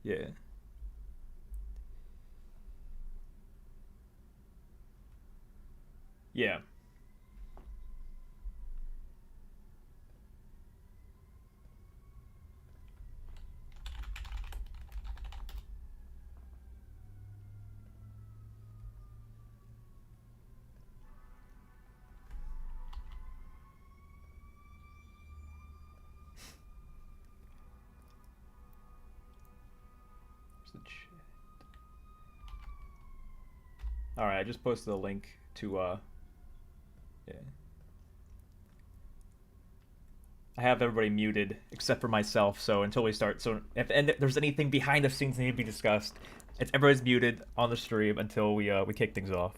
Yeah. Yeah. All right, I just posted a link to yeah. I have everybody muted except for myself, so until we start, so if there's anything behind the scenes that need to be discussed, it's everybody's muted on the stream until we kick things off.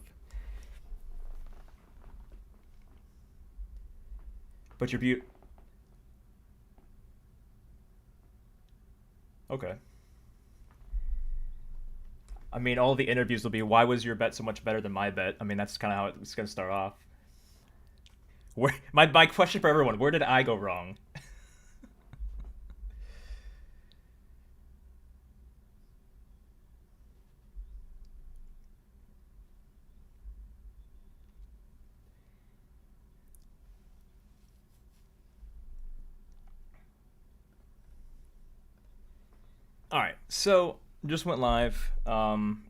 But you're mute. Okay. I mean, all the interviews will be, why was your bet so much better than my bet? I mean, that's kind of how it's going to start off. My question for everyone: where did I go wrong? All right, so just went live.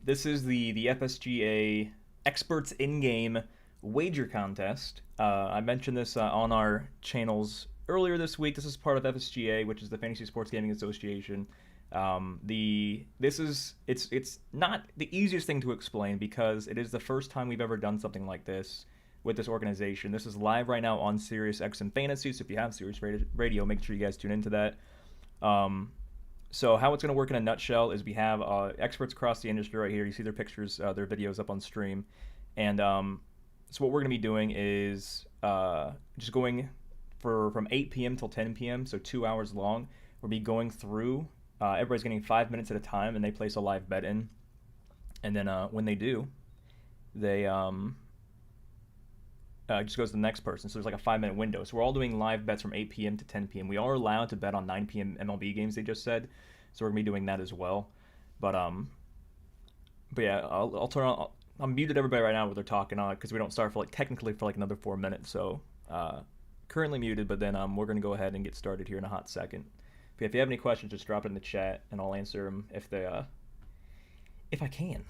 This is the FSGA experts in game wager contest. I mentioned this on our channels earlier this week. This is part of FSGA, which is the Fantasy Sports Gaming Association. The this is it's not the easiest thing to explain because it is the first time we've ever done something like this with this organization. This is live right now on Sirius XM Fantasy, so if you have Sirius Radio, make sure you guys tune into that. Um, so how it's going to work in a nutshell is we have experts across the industry right here. You see their pictures, their videos up on stream, and so what we're going to be doing is just going for from 8 p.m. till 10 p.m. So 2 hours long. We'll be going through. Everybody's getting 5 minutes at a time, and they place a live bet in, and then when they do, they just goes to the next person. So there's like a 5 minute window. So we're all doing live bets from 8 p.m. to 10 p.m. We are allowed to bet on 9 p.m. MLB games. They just said, so we're gonna be doing that as well. But but yeah, I'll turn on. I'm muted everybody right now when they're talking on it because we don't start for like technically for like another 4 minutes. So currently muted, but then we're gonna go ahead and get started here in a hot second. But if you have any questions, just drop it in the chat and I'll answer them if I can.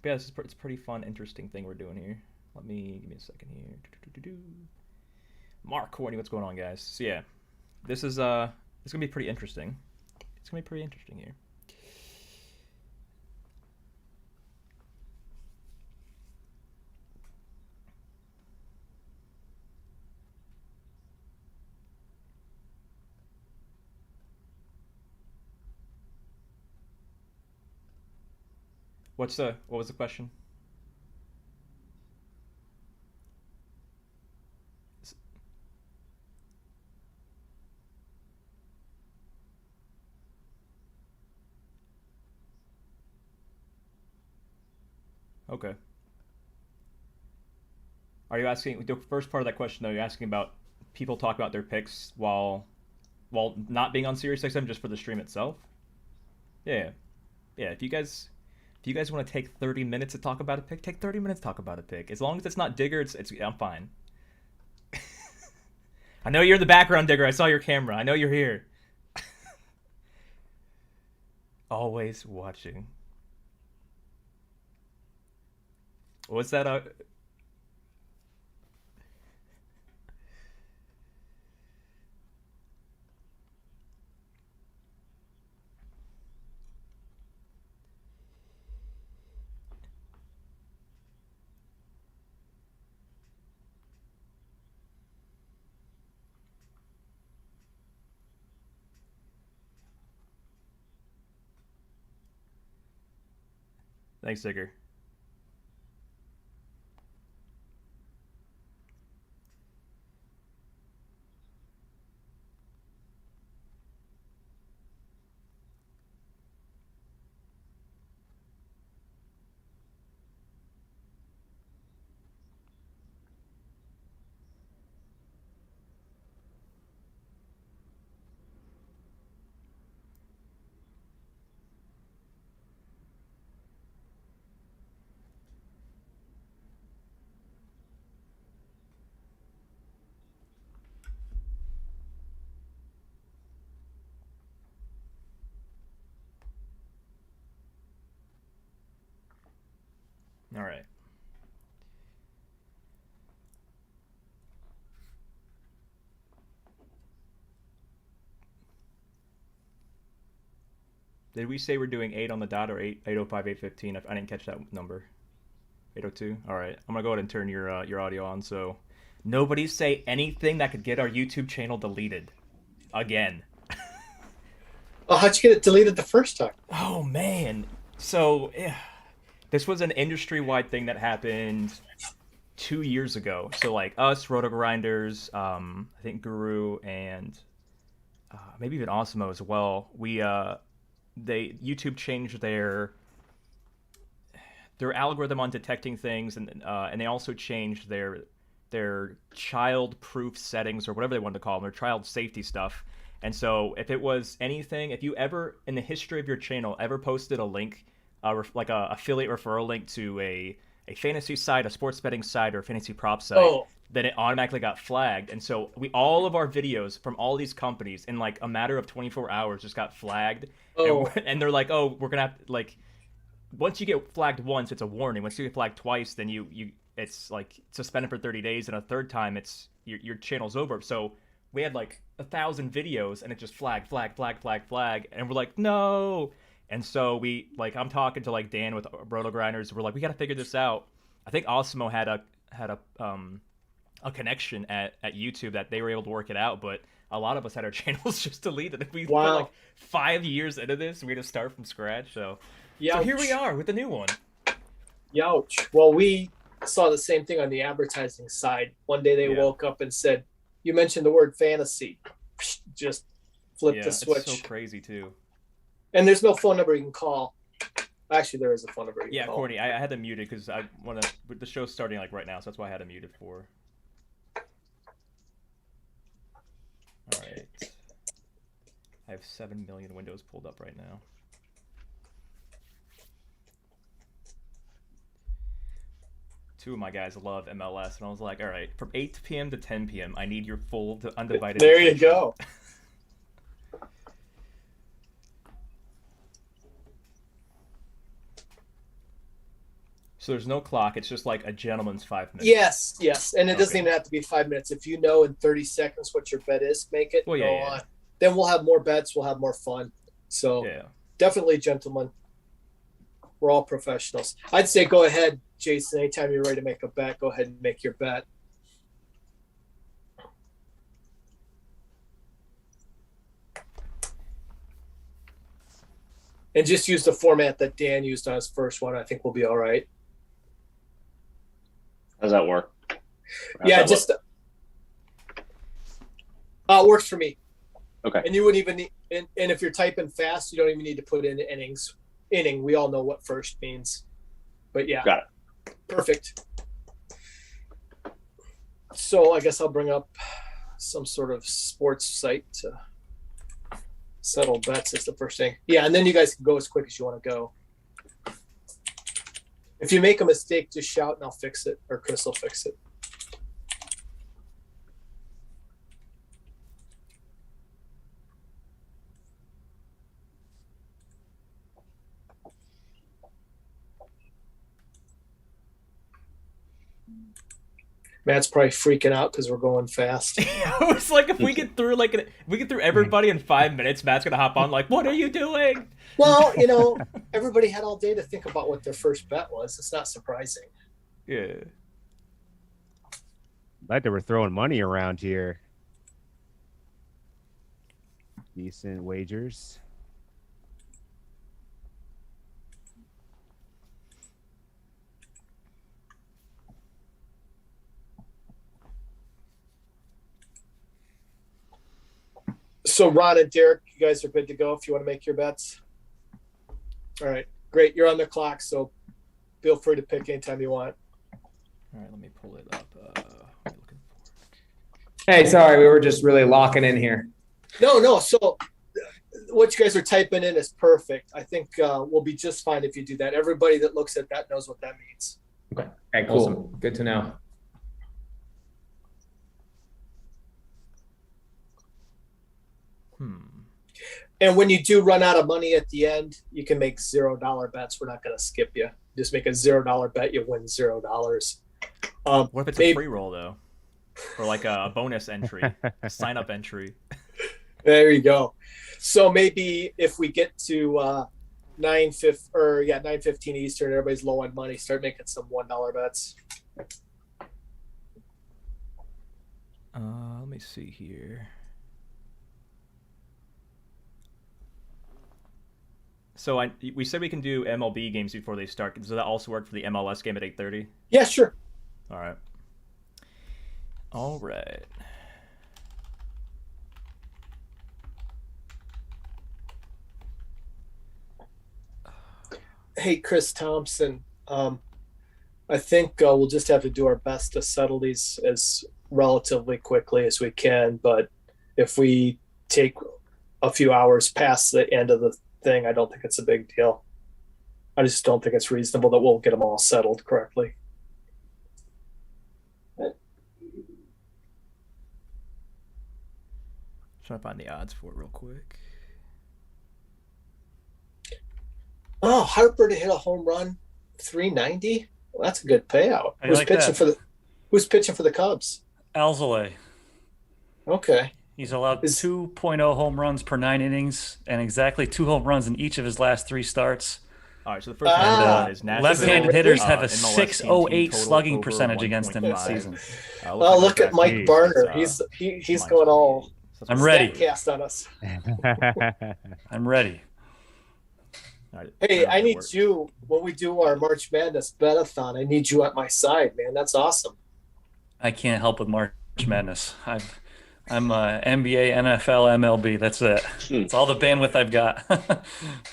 But yeah, it's a pretty fun, interesting thing we're doing here. Give me a second here. Mark Courtney, what's going on, guys? So yeah, this is it's gonna be pretty interesting. It's gonna be pretty interesting here. What was the question? Okay. Are you asking the first part of that question though? You're asking about people talk about their picks while not being on Sirius XM just for the stream itself? Yeah, yeah. If you guys want to take 30 minutes to talk about a pick, take 30 minutes to talk about a pick. As long as it's not Digger, it's I'm fine. I know you're in the background, Digger. I saw your camera. I know you're here. Always watching. What's that? Thanks, Digger. All right. Did we say we're doing 8 on the dot or 8:05, 8:15? I didn't catch that number. 8:02. All right. I'm gonna go ahead and turn your audio on. So nobody say anything that could get our YouTube channel deleted again. Oh, how'd you get it deleted the first time? Oh man. So this was an industry-wide thing that happened 2 years ago. So like us, Roto Grinders, I think Guru, and maybe even Osmo as well. They YouTube changed their algorithm on detecting things, and they also changed their child-proof settings or whatever they wanted to call them, their child safety stuff. And so if it was anything, if you ever in the history of your channel ever posted a link, like a affiliate referral link to a fantasy site, a sports betting site, or a fantasy prop site, then it automatically got flagged. And so all of our videos from all these companies in like a matter of 24 hours just got flagged. And they're like, oh, we're gonna have to, like, once you get flagged once, it's a warning. Once you get flagged twice, then it's like suspended for 30 days, and a third time it's your channel's over. So we had like 1,000 videos, and it just flag, and we're like, no. And so I'm talking to like Dan with Roto Grinders. We're like, we got to figure this out. I think Osmo had a connection at YouTube that they were able to work it out, but a lot of us had our channels just deleted. We put like 5 years into this, and we had to start from scratch. So here we are with the new one. Youch. Well, we saw the same thing on the advertising side. One day they woke up and said, you mentioned the word fantasy. Just flip the switch. It's so crazy too. And there's no phone number you can call. Actually, there is a phone number you can call. Courtney, I had them muted because I want to. The show's starting like right now, so that's why I had them muted for. All right. I have 7 million windows pulled up right now. Two of my guys love MLS, and I was like, all right, from 8 p.m. to 10 p.m., I need your full undivided There attention. you go. So there's no clock. It's just like a gentleman's 5 minutes. Yes. And it doesn't even have to be 5 minutes. If you know in 30 seconds what your bet is, make it. Go on. Then we'll have more bets. We'll have more fun. So definitely, gentlemen. We're all professionals. I'd say go ahead, Jason. Anytime you're ready to make a bet, go ahead and make your bet. And just use the format that Dan used on his first one. I think we'll be all right. How does that work? It works for me. Okay. And you wouldn't even need, and if you're typing fast, you don't even need to put in innings. Inning, we all know what first means. But yeah. Got it. Perfect. So I guess I'll bring up some sort of sports site to settle bets is the first thing. Yeah, and then you guys can go as quick as you want to go. If you make a mistake, just shout and I'll fix it, or Chris will fix it. Matt's probably freaking out because we're going fast. It's like if we get through everybody in 5 minutes, Matt's gonna hop on like, "What are you doing?" Well, everybody had all day to think about what their first bet was. It's not surprising. Yeah. Like they were throwing money around here. Decent wagers. So Ron and Derek, you guys are good to go if you want to make your bets. All right, great. You're on the clock, so feel free to pick anytime you want. All right, let me pull it up. What are you looking for? Hey, sorry, we were just really locking in here. No. So what you guys are typing in is perfect. I think we'll be just fine if you do that. Everybody that looks at that knows what that means. Okay, cool. Awesome. Good to know. And when you do run out of money at the end, you can make $0 bets. We're not going to skip you. Just make a $0 bet. You win $0. What if it's a free roll though, or like a bonus entry, a sign up entry? There you go. So maybe if we get to 9:15 Eastern, everybody's low on money. Start making some $1 bets. Let me see here. So we said we can do MLB games before they start. Does that also work for the MLS game at 8:30? Yeah, sure. All right. All right. Hey, Chris Thompson. I think we'll just have to do our best to settle these as relatively quickly as we can. But if we take a few hours past the end of the thing, I don't think it's a big deal. I just don't think it's reasonable that we'll get them all settled correctly. Trying to find the odds for it real quick. Oh, Harper to hit a home run, 390. Well, that's a good payout. Who's pitching for the Cubs? Alzolay. Okay. He's allowed 2.0 home runs per 9 innings and exactly 2 home runs in each of his last 3 starts. All right, so the first one is Nashville. Left-handed hitters have a .608 slugging percentage against him this season. Look at Mike Barner. He's going all. I'm ready. Cast on us. I'm ready. Hey, I need you when we do our March Madness bet-a-thon. I need you at my side, man. That's awesome. I can't help with March Madness. I'm NBA, NFL, MLB. That's it. It's all the bandwidth I've got.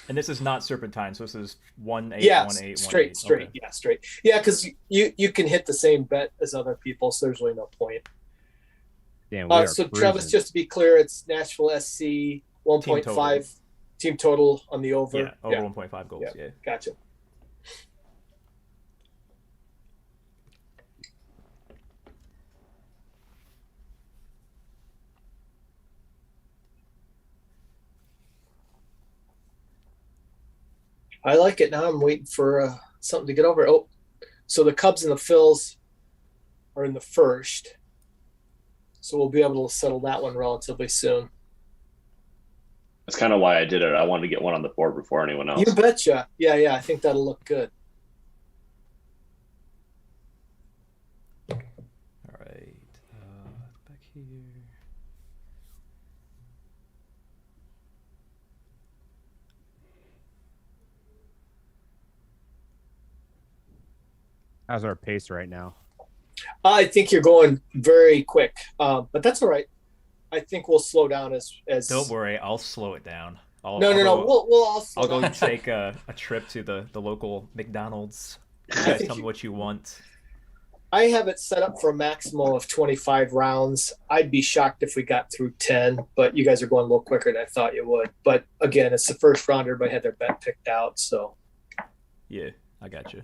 And this is not Serpentine, so this is 1-8, yeah, 1-8, straight. 1-8. Okay. Yeah, straight. Yeah, because you can hit the same bet as other people, so there's really no point. Damn, so Travis, just to be clear, it's Nashville SC 1.5 team total on the over. Yeah, over 1.5 goals. Yeah, gotcha. I like it. Now I'm waiting for something to get over. Oh, so the Cubs and the Phils are in the first. So we'll be able to settle that one relatively soon. That's kind of why I did it. I wanted to get one on the board before anyone else. You betcha. Yeah. I think that'll look good. All right. Back here. How's our pace right now? I think you're going very quick, but that's all right. I think we'll slow down as. Don't worry, I'll slow it down. No. We'll all slow I'll go down. take a trip to the local McDonald's. You guys tell me what you want. I have it set up for a maximum of 25 rounds. I'd be shocked if we got through 10, but you guys are going a little quicker than I thought you would. But again, it's the first round. Everybody had their bet picked out, so. Yeah, I got you.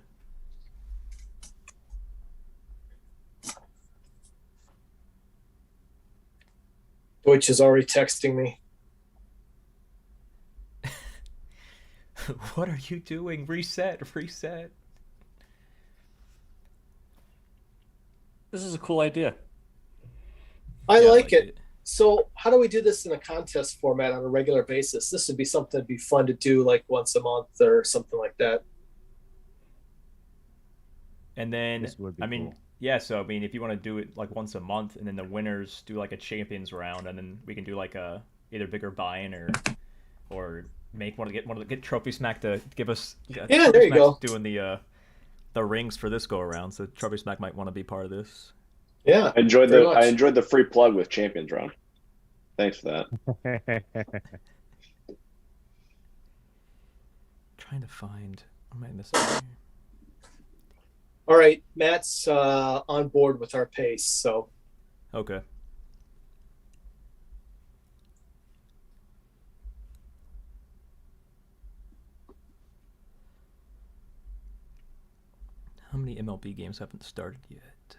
Deutsch is already texting me. What are you doing? Reset. This is a cool idea. I like it. So how do we do this in a contest format on a regular basis? This would be something that'd be fun to do like once a month or something like that. And then, cool. Yeah, so if you want to do it like once a month, and then the winners do like a champions round, and then we can do like a either bigger buy-in or make get Trophy Smack to give us. Yeah, there you go. Doing the rings for this go around, so Trophy Smack might want to be part of this. Yeah, I enjoyed the free plug with champions round. Thanks for that. Trying to find. I might miss it. All right, Matt's on board with our pace, so. Okay. How many MLB games haven't started yet?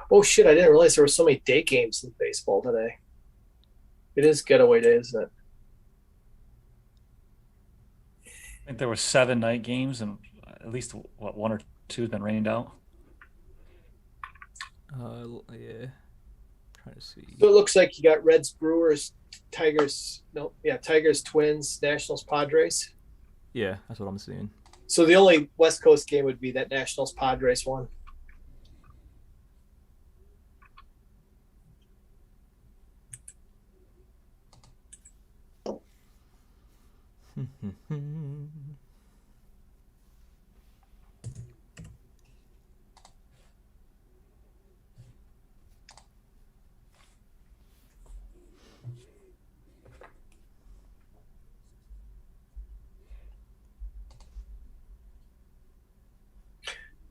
Oh shit! I didn't realize there were so many day games in baseball today. It is getaway day, isn't it? think there were 7 night games, and at least what 1 or 2 has been rained out. Yeah. Trying to see. So it looks like you got Reds, Brewers, Tigers. No, yeah, Tigers, Twins, Nationals, Padres. Yeah, that's what I'm seeing. So the only West Coast game would be that Nationals Padres one.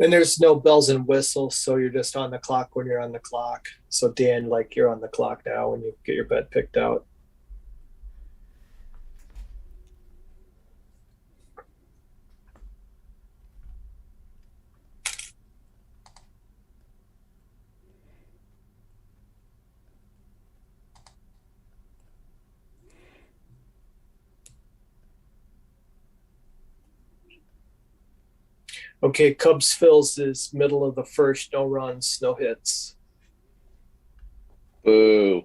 And there's no bells and whistles, so you're just on the clock when you're on the clock. So Dan, like you're on the clock now when you get your bet picked out. Okay, Cubs Phils is middle of the first, no runs, no hits. Boo.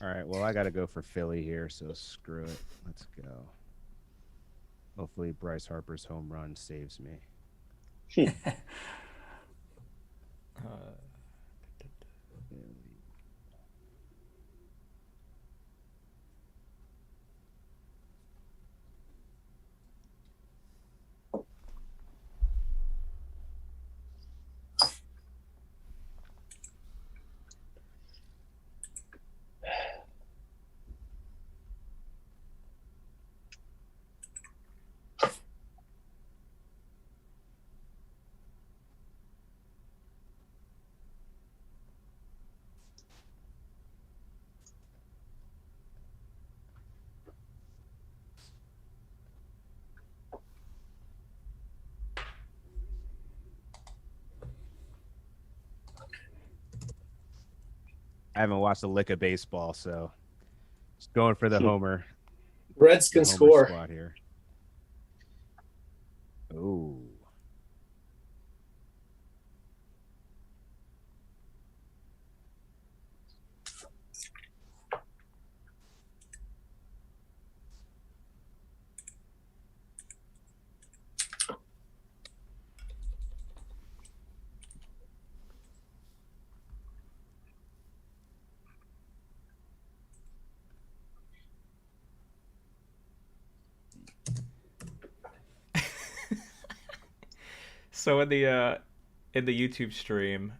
All right. Well, I got to go for Philly here, so screw it. Let's go. Hopefully, Bryce Harper's home run saves me. I haven't watched a lick of baseball, so just going for the homer. Reds can score. Squad here. Ooh. So in the YouTube stream,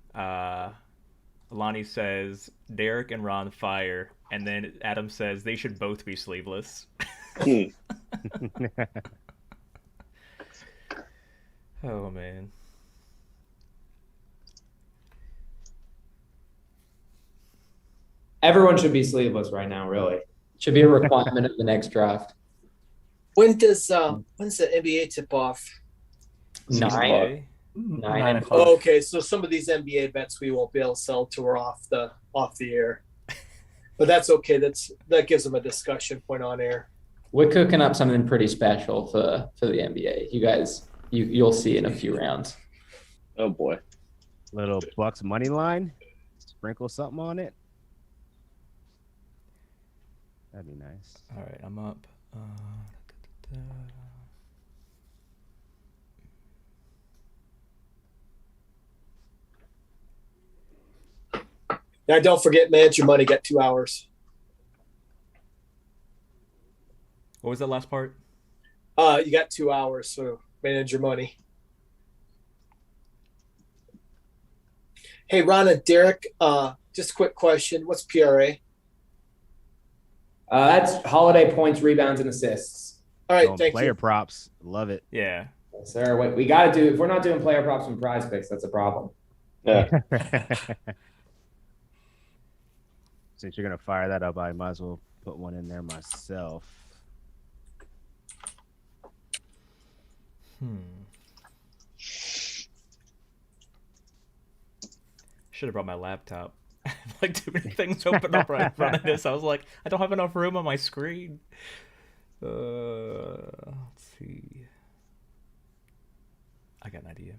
Lonnie says Derek and Ron fire, and then Adam says they should both be sleeveless. Oh man. Everyone should be sleeveless right now, really. Should be a requirement of the next draft. When's the NBA tip off? 9 o'clock. Oh, okay, so some of these NBA bets we won't be able to sell till we're off the air. But that's okay. That gives them a discussion point on air. We're cooking up something pretty special for the NBA. You guys, you'll see in a few rounds. Oh boy. Little Bucks money line. Sprinkle something on it. That'd be nice. All right, I'm up. Now, don't forget, manage your money. Get 2 hours. What was that last part? You got 2 hours, so manage your money. Hey, Ron and Derek, just a quick question. What's PRA? That's holiday points, rebounds, and assists. All right, thank player you. props. Love it. Yeah. Yes, sir. What we got to do, if we're not doing player props and prize picks, that's a problem. Yeah. Since you're going to fire that up, I might as well put one in there myself. Should have brought my laptop. I have like too many things open up right in front of this. I was like, I don't have enough room on my screen. Let's see. I got an idea.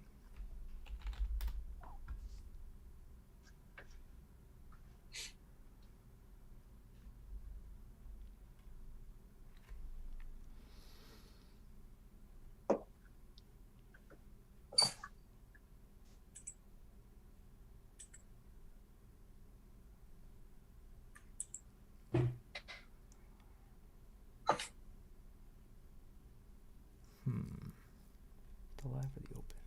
The live or the open?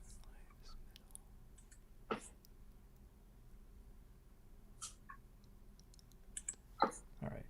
All right.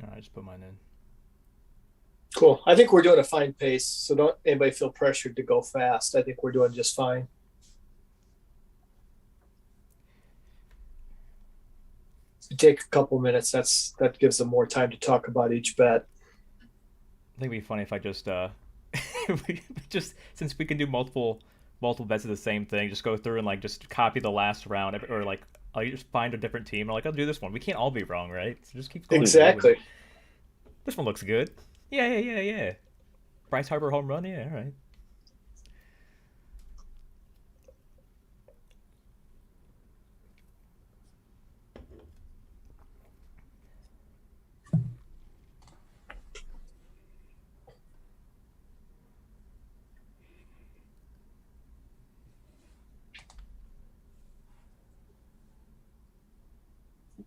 I just put mine in. Cool. I think we're doing a fine pace, so don't anybody feel pressured to go fast. I think we're doing just fine. Take a couple minutes. That gives them more time to talk about each bet. I think it'd be funny if I just since we can do multiple bets of the same thing, just go through and like just copy the last round, or like I'll just find a different team. Or like I'll do this one. We can't all be wrong, right? So just keep going. Exactly. This one looks good. Yeah. Bryce Harper home run. Yeah, all right.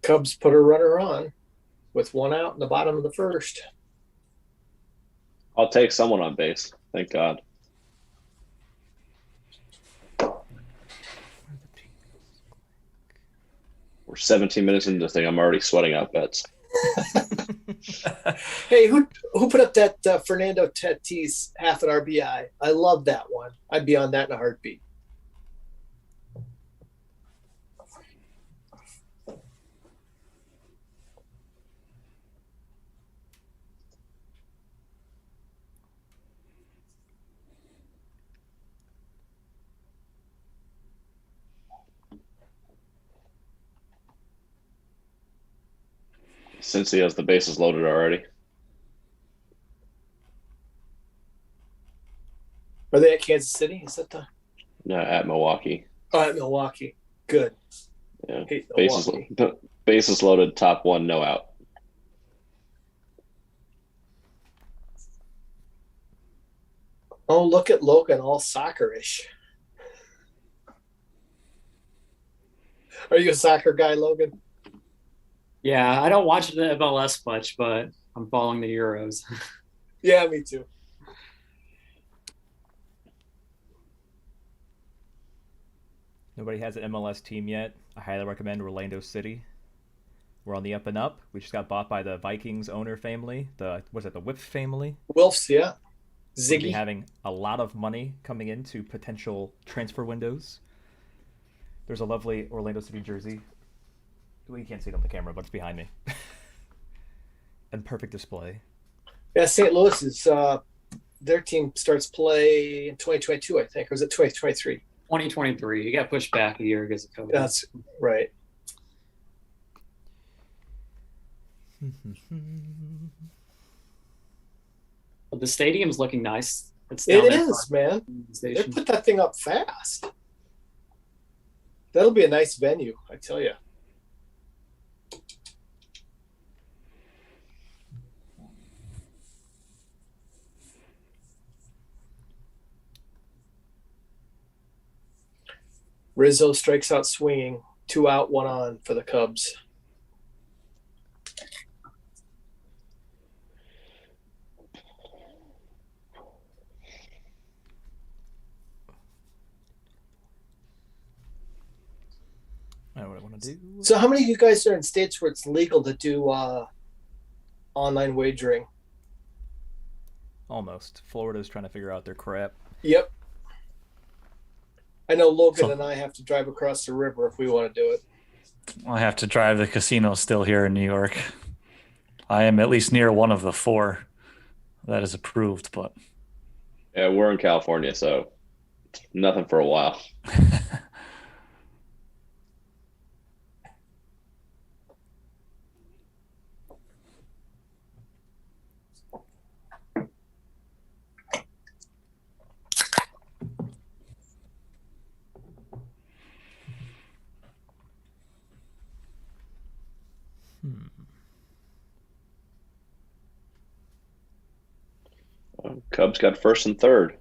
Cubs put a runner on with one out in the bottom of the first. I'll take someone on base. Thank God. We're 17 minutes into the thing. I'm already sweating out bets. Hey, who put up that Fernando Tatis half an RBI? I love that one. I'd be on that in a heartbeat. Since he has the bases loaded already. Are they at Kansas City? Is that the? No, at Milwaukee. Oh, at Milwaukee. Good. Yeah. Bases loaded, top one, no out. Oh, look at Logan, all soccer-ish. Are you a soccer guy, Logan? Yeah, I don't watch the MLS much, but I'm following the Euros. Yeah, me too. Nobody has an MLS team yet. I highly recommend Orlando City. We're on the up and up. We just got bought by the Vikings owner family. The Whiff family? Wilfs, yeah. Ziggy. We'll be having a lot of money coming into potential transfer windows. There's a lovely Orlando City jersey. Well, you can't see it on the camera, but it's behind me. And perfect display. Yeah, St. Louis is their team starts play in 2022, I think, or is it 2023? 2023. It got pushed back a year because of COVID. That's right. The stadium's looking nice. It is, man. They put that thing up fast. That'll be a nice venue, I tell you. Rizzo strikes out swinging. 2 out, 1 on for the Cubs. want to do. So how many of you guys are in states where it's legal to do online wagering? Almost. Florida's trying to figure out their crap. Yep. I know Logan and I have to drive across the river if we want to do it. I have to drive. The casino still here in New York. I am at least near one of the 4 that is approved, but Yeah, we're in California, so nothing for a while. Cubs got first and third.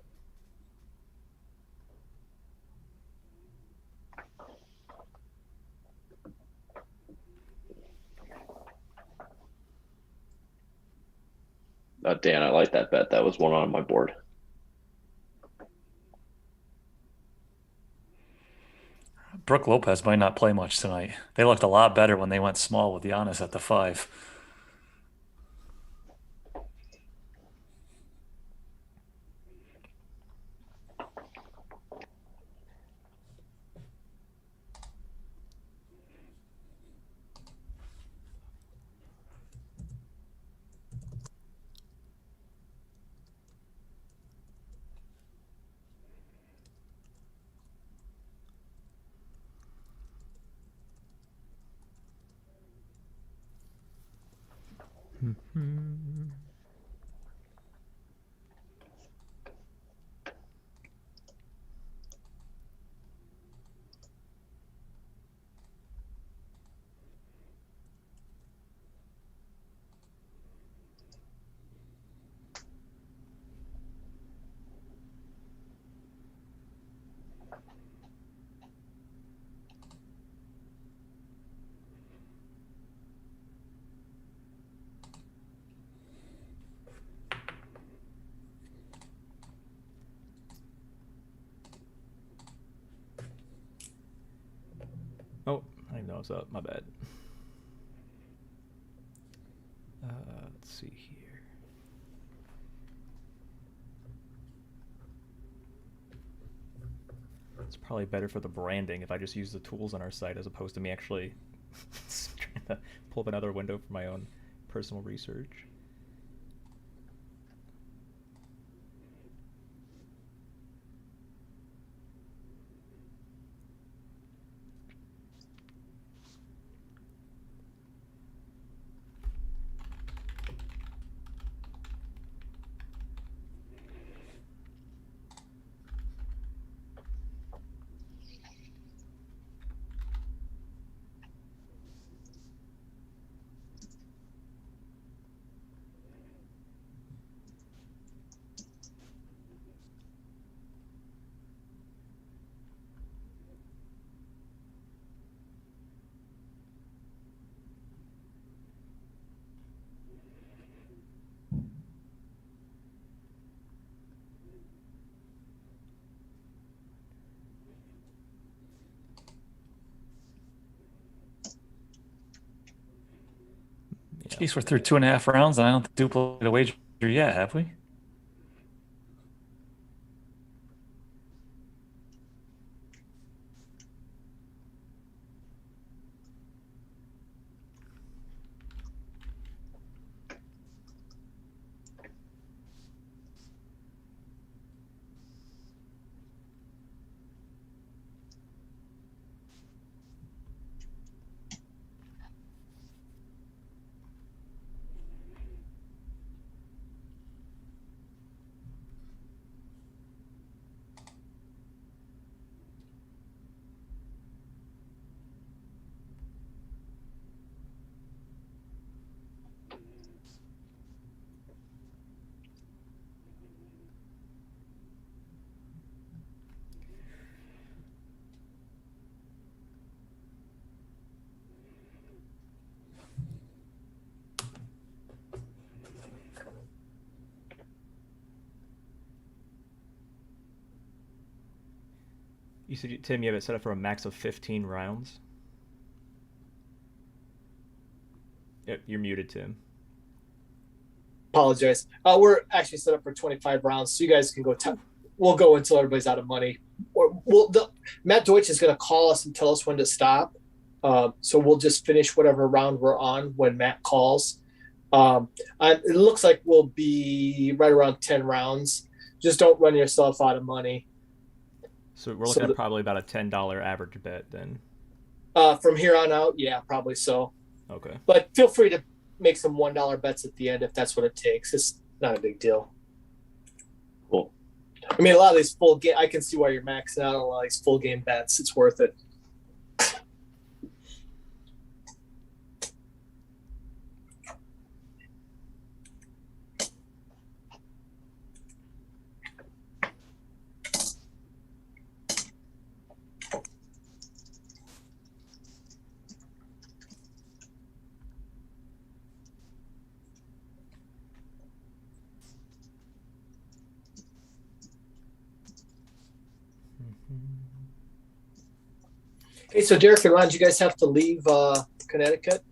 Oh, Dan, I like that bet. That was one on my board. Brooke Lopez might not play much tonight. They looked a lot better when they went small with Giannis at the 5. Oh, I didn't know it was up. My bad. Let's see here. It's probably better for the branding if I just use the tools on our site as opposed to me actually trying to pull up another window for my own personal research. Jeez, we're through 2.5 rounds, and I don't duplicate a wager yet, have we? You said, Tim, you have it set up for a max of 15 rounds? you're muted, Tim. Apologize. We're actually set up for 25 rounds, so you guys can go. We'll go until everybody's out of money. Or Matt Deutsch is going to call us and tell us when to stop. So we'll just finish whatever round we're on when Matt calls. It looks like we'll be right around 10 rounds. Just don't run yourself out of money. So we're looking at probably about a $10 average bet then. From here on out, yeah, probably so. Okay. But feel free to make some $1 bets at the end if that's what it takes. It's not a big deal. Cool. I mean, a lot of these full game, I can see why you're maxing out on a lot of these full game bets. It's worth it. Hey, so Derek and Ron, did you guys have to leave Connecticut?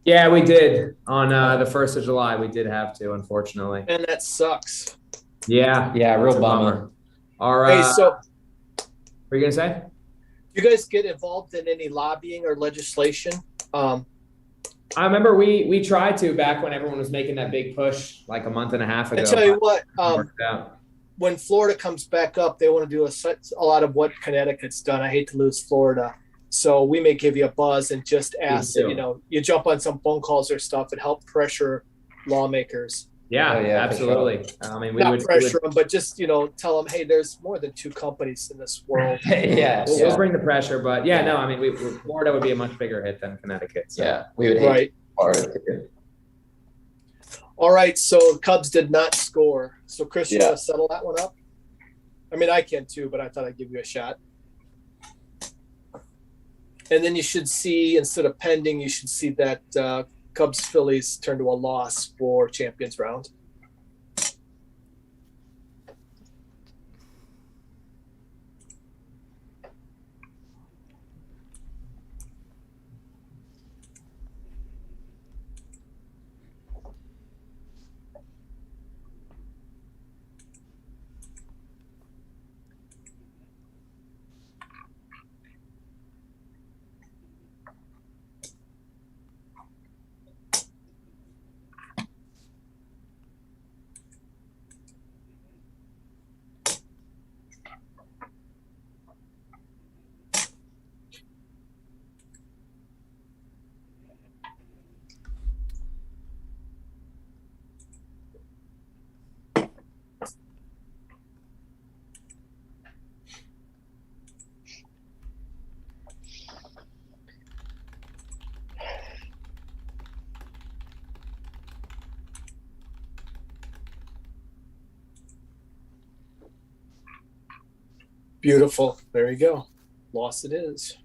Yeah, we did on the 1st of July. We did have to, unfortunately. And that sucks. Yeah, real bummer. All Hey, right. so What are you gonna say? you guys get involved in any lobbying or legislation? I remember we tried to back when everyone was making that big push like a month and a half ago. I tell you what, Worked out. when Florida comes back up, they want to do a lot of what Connecticut's done. I hate to lose Florida. So we may give you a buzz and just ask that, you jump on some phone calls or stuff and help pressure lawmakers. Yeah, Oh, yeah, for absolutely. I mean, Not pressure them, but just, tell them, hey, there's more than 2 companies in this world. Yeah. We'll bring the pressure, but I mean, Florida would be a much bigger hit than Connecticut. So. Yeah, we would hate Right. All right, so Cubs did not score. So Chris, you want to settle that one up? I mean, I can too, but I thought I'd give you a shot. And then you should see, instead of pending, you should see that Cubs Phillies turn to a loss for Champions Round. Beautiful. There you go. Loss it is.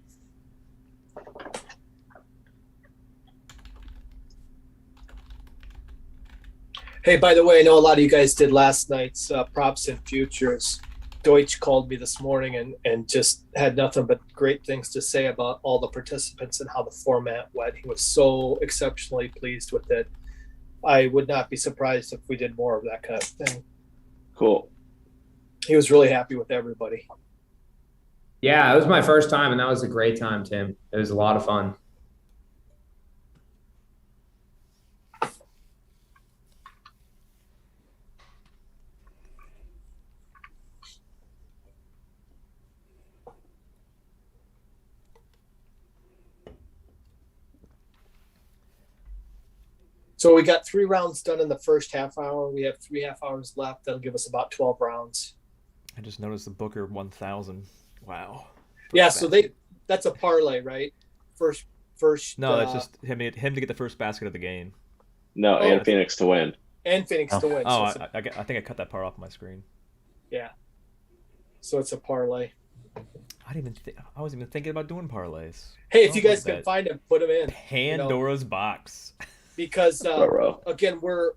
Hey, by the way, I know a lot of you guys did last night's props and futures. Deutsch called me this morning and just had nothing but great things to say about all the participants and how the format went. He was so exceptionally pleased with it. I would not be surprised if we did more of that kind of thing. Cool. He was really happy with everybody. Yeah, it was my first time, and that was a great time, Tim. It was a lot of fun. So we got 3 rounds done in the first half hour. We have 3 half hours left. That'll give us about 12 rounds. I just noticed the Booker 1000. Wow. Yeah, so that's a parlay, right? First. No, it's just him to get the first basket of the game. No, and Phoenix to win. And Phoenix to win. Oh, so I think I cut that part off my screen. Yeah. So it's a parlay. I wasn't even thinking about doing parlays. Hey, if you guys can find them, put them in. Pandora's box. Because again, we're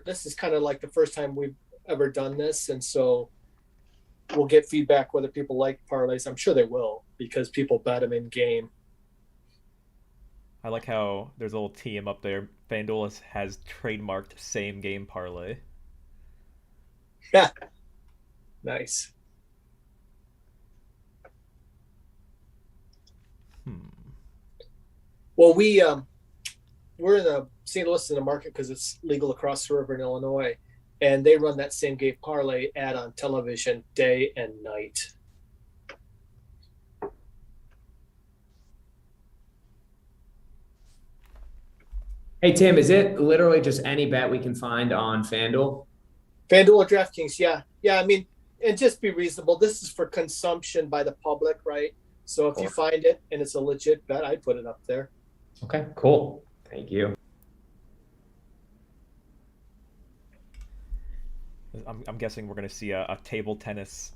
this is kind of like the first time we've ever done this, and so we'll get feedback whether people like parlays. I'm sure they will because people bet them in game. I like how there's a little TM up there. FanDuel has trademarked same game parlay. Yeah. Nice. Well, we're in a St. Louis in the market because it's legal across the river in Illinois, and they run that same game parlay ad on television day and night. Hey, Tim, is it literally just any bet we can find on FanDuel? FanDuel or DraftKings, yeah. Yeah, I mean, and just be reasonable. This is for consumption by the public, right? So if you find it and it's a legit bet, I'd put it up there. Okay, cool. Thank you. I'm guessing we're going to see a table tennis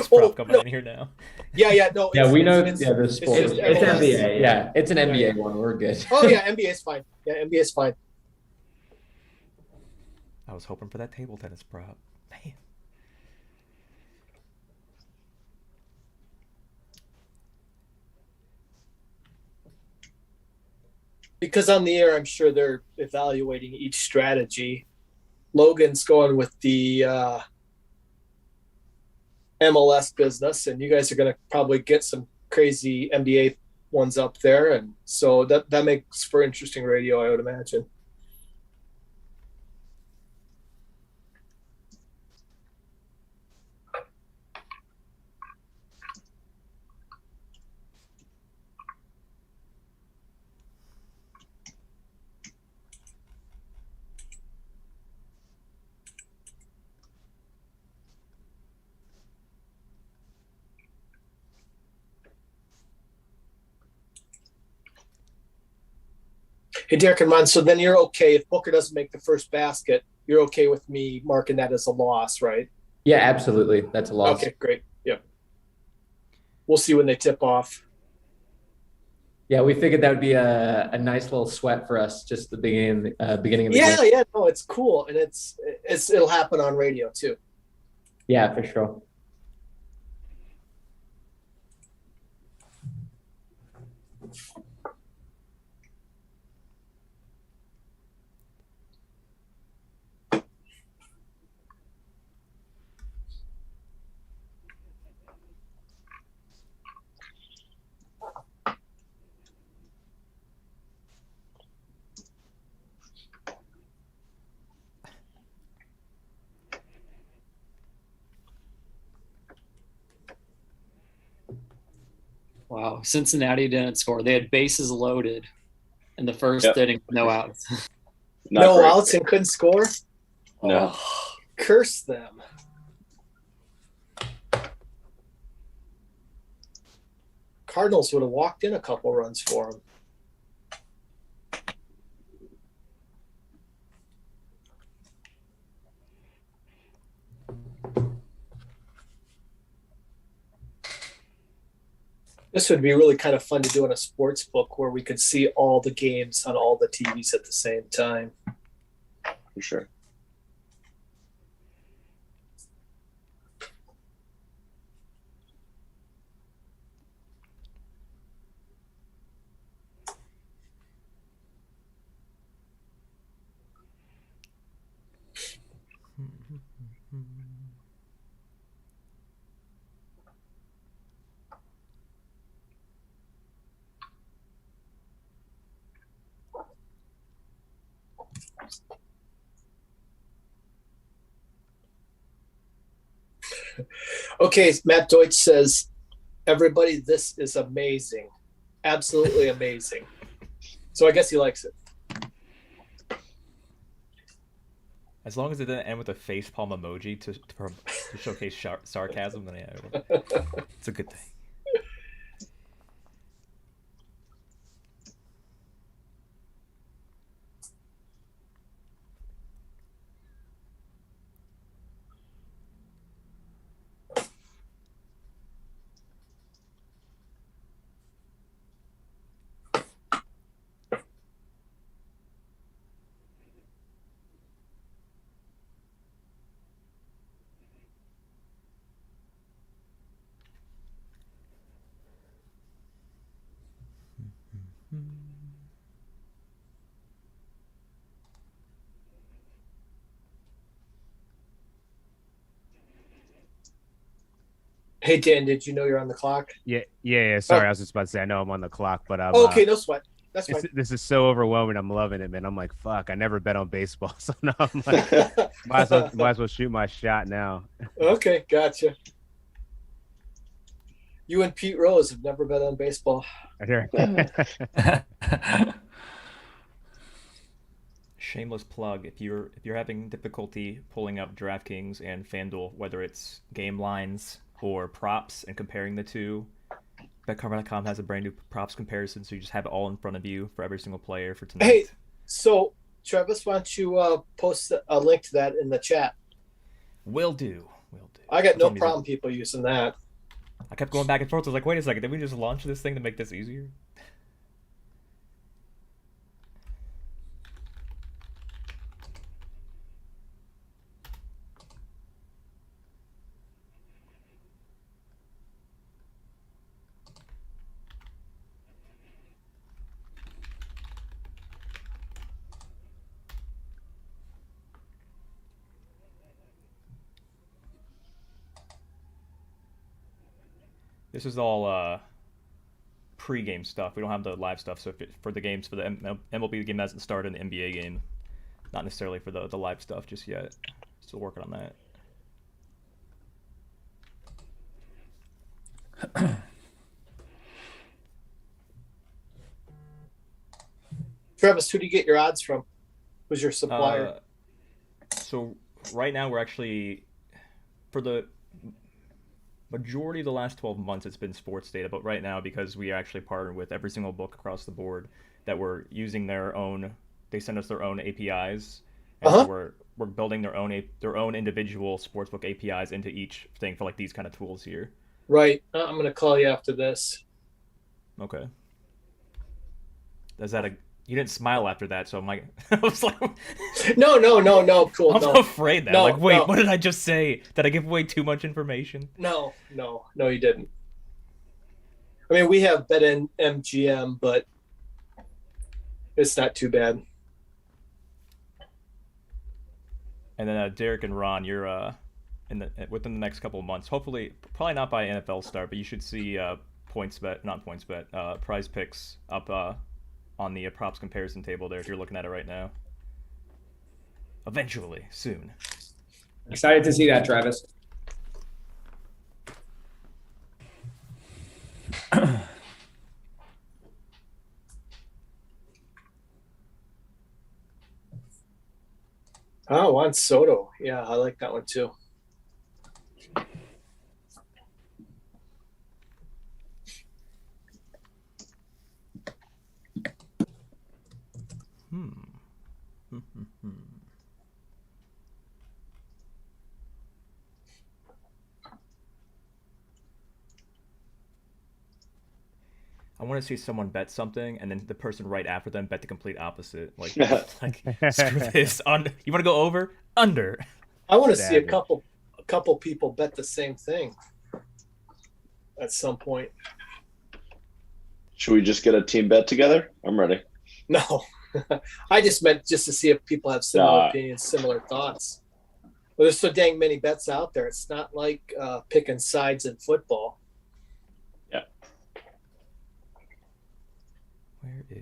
prop coming in here now. Yeah, no. Yeah, we know. The sport. It's NBA. Yeah, it's an NBA one. We're good. Oh yeah, NBA's fine. Yeah, NBA's fine. I was hoping for that table tennis prop. Man. Because on the air, I'm sure they're evaluating each strategy. Logan's going with the MLS business, and you guys are going to probably get some crazy NBA ones up there, and so that makes for interesting radio, I would imagine. Hey, Derek and Ron, so then you're okay if Booker doesn't make the first basket, you're okay with me marking that as a loss, right? Yeah, absolutely. That's a loss. Okay, great. Yep. We'll see when they tip off. Yeah, we figured that would be a nice little sweat for us, just the beginning of the game. Yeah, no, it's cool, and it'll happen on radio too. Yeah, for sure. Wow, Cincinnati didn't score. They had bases loaded in the first inning, no outs. No outs and couldn't score? No. Oh, curse them. Cardinals would have walked in a couple runs for them. This would be really kind of fun to do in a sports book where we could see all the games on all the TVs at the same time. For sure. Okay, Matt Deutsch says, everybody, this is amazing. Absolutely amazing. So I guess he likes it. As long as it didn't end with a facepalm emoji to showcase sarcasm, then yeah, it's a good thing. Hey Dan, did you know you're on the clock? Yeah. Sorry, I was just about to say I know I'm on the clock, but I'm okay, no sweat. That's fine. This is so overwhelming. I'm loving it, man. I'm like, fuck, I never bet on baseball. So now I'm like, might as well shoot my shot now. Okay, gotcha. You and Pete Rose have never bet on baseball. Shameless plug. If you're having difficulty pulling up DraftKings and FanDuel, whether it's game lines or props and comparing the two, BetCarver.com has a brand new props comparison, so you just have it all in front of you for every single player for tonight. Hey, so Travis, why don't you post a link to that in the chat? Will do. I got no problem people using that. I kept going back and forth. I was like, wait a second, did we just launch this thing to make this easier? This is all pre-game stuff. We don't have the live stuff. So for the games, for the MLB game hasn't started, an NBA game, not necessarily for the live stuff just yet. Still working on that. Travis, who do you get your odds from? Who's your supplier? So right now we're actually, for the majority of the last 12 months, it's been sports data. But right now, because we actually partnered with every single book across the board, that we're using their own, they send us their own APIs. And so we're building their own individual sportsbook APIs into each thing for like these kind of tools here. Right. I'm going to call you after this. Okay. Is that you didn't smile after that, so I was like, no, cool. I'm afraid that. Wait, what did I just say? Did I give away too much information? No, you didn't. I mean, we have BetMGM, but it's not too bad. And then Derek and Ron, you're within the next couple of months, hopefully, probably not by NFL start, but you should see Prize Picks up on the props comparison table there if you're looking at it right now. Eventually, soon. Excited to see that, Travis. Oh, Juan Soto. Yeah, I like that one too. I want to see someone bet something, and then the person right after them bet the complete opposite. Like screw this. You want to go over? Under. I want to see a couple people bet the same thing at some point. Should we just get a team bet together? I'm ready. No, I just meant just to see if people have similar opinions, similar thoughts. Well, there's so dang many bets out there. It's not like picking sides in football. Yeah. Where is...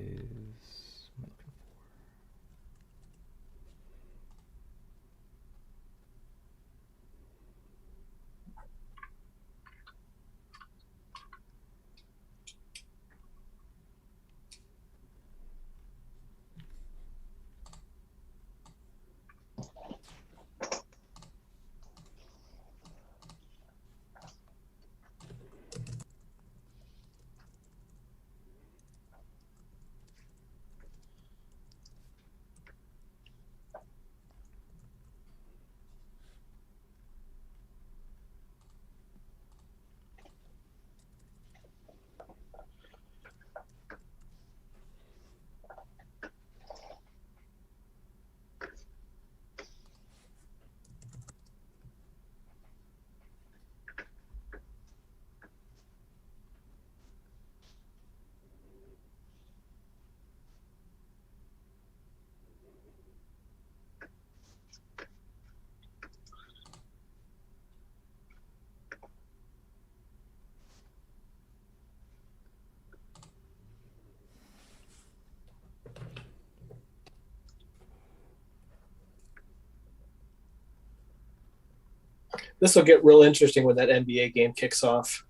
This will get real interesting when that NBA game kicks off.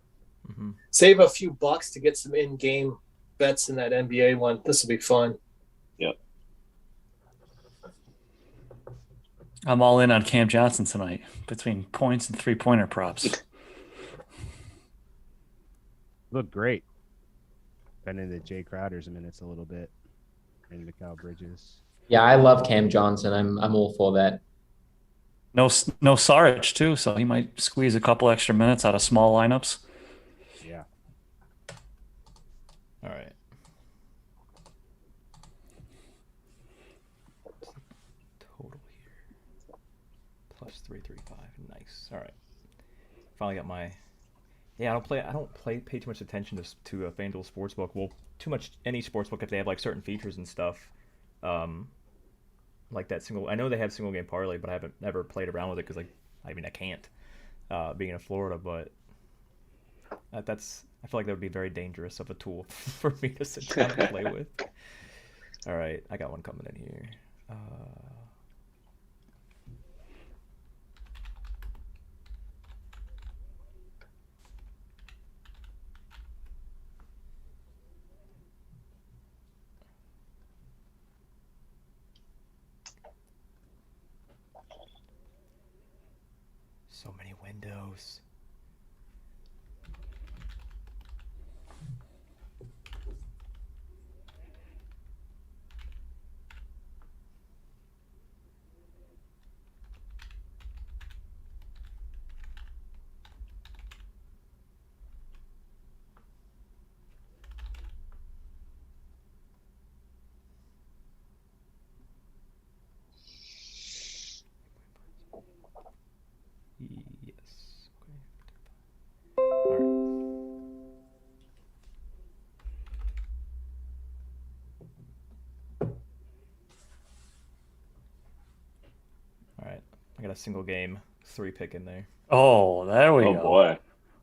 Mm-hmm. Save a few bucks to get some in-game bets in that NBA one. This will be fun. Yep. I'm all in on Cam Johnson tonight between points and 3-pointer props. Look great. Been into Jay Crowder's minutes a little bit. And Mikal Bridges. Yeah, I love Cam Johnson. I'm all for that. No Saric too, so he might squeeze a couple extra minutes out of small lineups. Yeah. All right. Total here. Plus 335. Nice. All right. Finally got my. Yeah, I don't pay too much attention to FanDuel Sportsbook. Well, too much any sportsbook if they have like certain features and stuff. Like that single. I know they have single game parlay, but I haven't never played around with it because I can't, being in Florida. But I feel like that would be very dangerous of a tool for me to sit down and play with. All right, I got one coming in here. So many windows. Yes. Okay. All right. All right. I got a single game 3-pick in there. Oh, there we go. Oh boy.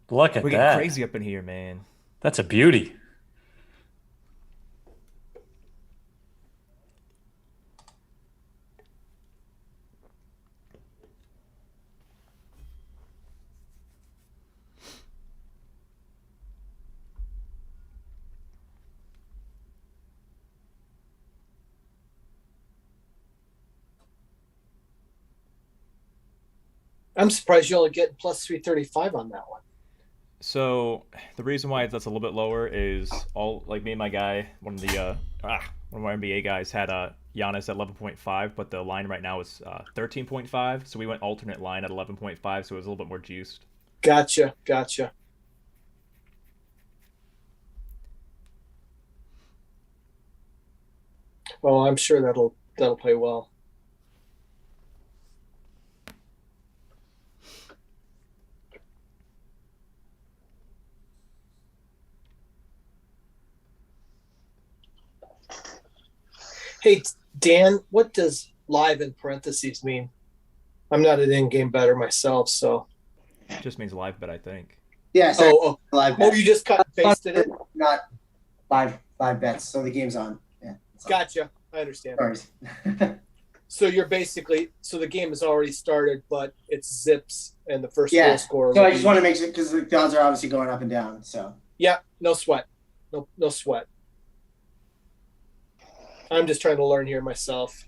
Look at We're that. getting crazy up in here, man. That's a beauty. I'm surprised you only get plus 335 on that one. So the reason why that's a little bit lower is all like me and my guy, one of my NBA guys had Giannis at 11.5, but the line right now is 13.5. So we went alternate line at 11.5, so it was a little bit more juiced. Gotcha. Oh, I'm sure that'll play well. Hey, Dan, what does live in parentheses mean? I'm not an in-game bettor myself, so. It just means live bet, I think. Yeah. Live bet. Oh, you just cut and pasted it? Not live bets. So the game's on. Yeah. Gotcha. I understand. Sorry. So you're basically the game has already started, but it's zips and the first goal scorer. So I just want to make sure because the odds are obviously going up and down. So yeah, no sweat, no sweat. I'm just trying to learn here myself.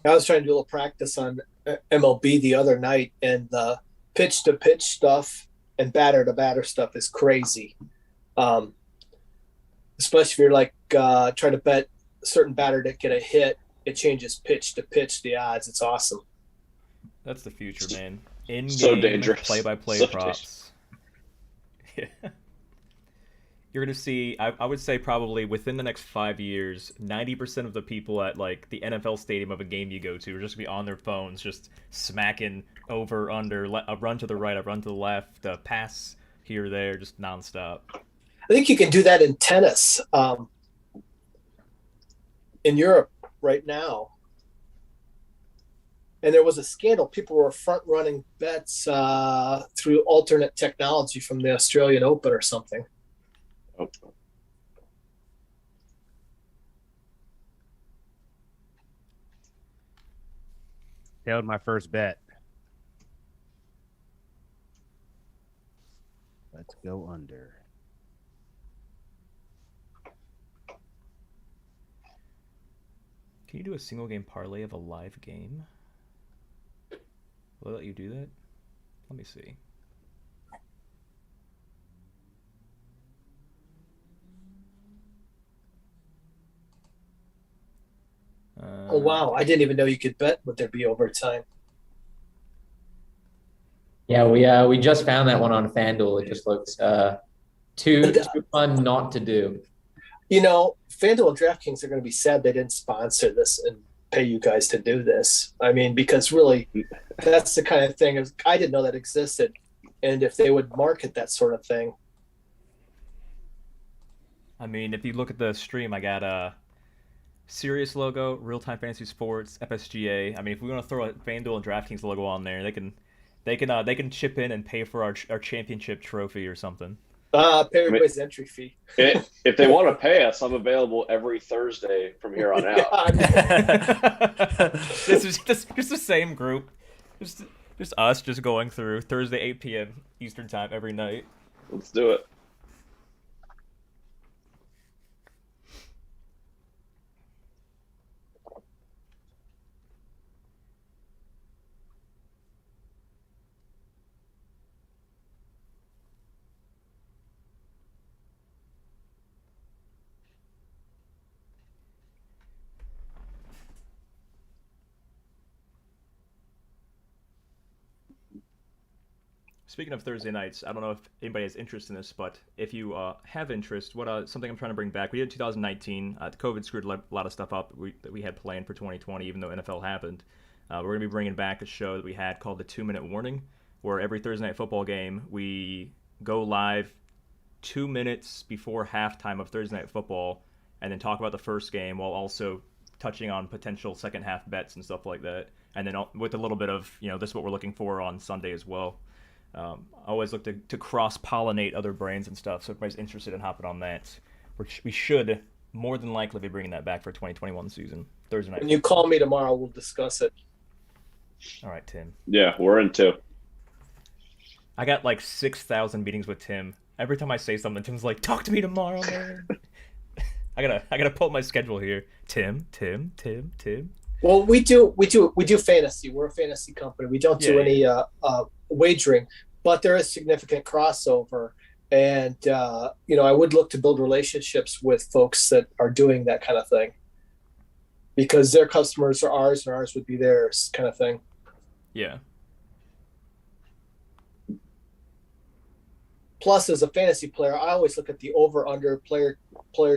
I was trying to do a little practice on MLB the other night, and the pitch-to-pitch stuff and batter-to-batter stuff is crazy. Especially if you're like trying to bet a certain batter to get a hit, it changes pitch-to-pitch the odds. It's awesome. That's the future, man. In-game so dangerous. Play-by-play props. Yeah. You're going to see, I would say probably within the next 5 years, 90% of the people at like the NFL stadium of a game you go to are just going to be on their phones, just smacking over, under, a run to the right, a run to the left, a pass here, there, just nonstop. I think you can do that in tennis. In Europe, right now. And there was a scandal. People were front running bets through alternate technology from the Australian Open or something. Oh. Failed my first bet. Let's go under. Can you do a single game parlay of a live game? Will it let you do that? Let me see. Oh wow! I didn't even know you could bet. Would there be overtime? Yeah, we just found that one on FanDuel. It just looks too fun not to do. You know, FanDuel and DraftKings are going to be sad they didn't sponsor this and pay you guys to do this. I mean, because really, that's the kind of thing. I didn't know that existed, and if they would market that sort of thing. I mean, if you look at the stream, I got a Sirius logo, Real Time Fantasy Sports, FSGA. I mean, if we want to throw a FanDuel and DraftKings logo on there, they can chip in and pay for our championship trophy or something. Pay everybody's entry fee. If they want to pay us, I'm available every Thursday from here on out. This is just the same group, just us just going through Thursday 8 p.m. Eastern time every night. Let's do it. Speaking of Thursday nights, I don't know if anybody has interest in this, but if you have interest, something I'm trying to bring back. We did 2019. COVID screwed a lot of stuff up that we had planned for 2020, even though NFL happened. We're going to be bringing back a show that we had called the 2-Minute Warning, where every Thursday night football game, we go live 2 minutes before halftime of Thursday night football and then talk about the first game while also touching on potential second half bets and stuff like that. And then with a little bit of, this is what we're looking for on Sunday as well. I always look to cross-pollinate other brands and stuff, so if everybody's interested in hopping on that, we should more than likely be bringing that back for 2021 season, Thursday night. When you call me tomorrow, we'll discuss it. All right, Tim. Yeah, we're in too. I got like 6,000 meetings with Tim. Every time I say something, Tim's like, talk to me tomorrow, man. I gotta pull up my schedule here. Tim. Well, we do fantasy. We're a fantasy company. We don't do any wagering, but there is significant crossover. And, I would look to build relationships with folks that are doing that kind of thing because their customers are ours and ours would be theirs kind of thing. Yeah. Plus, as a fantasy player, I always look at the over/under player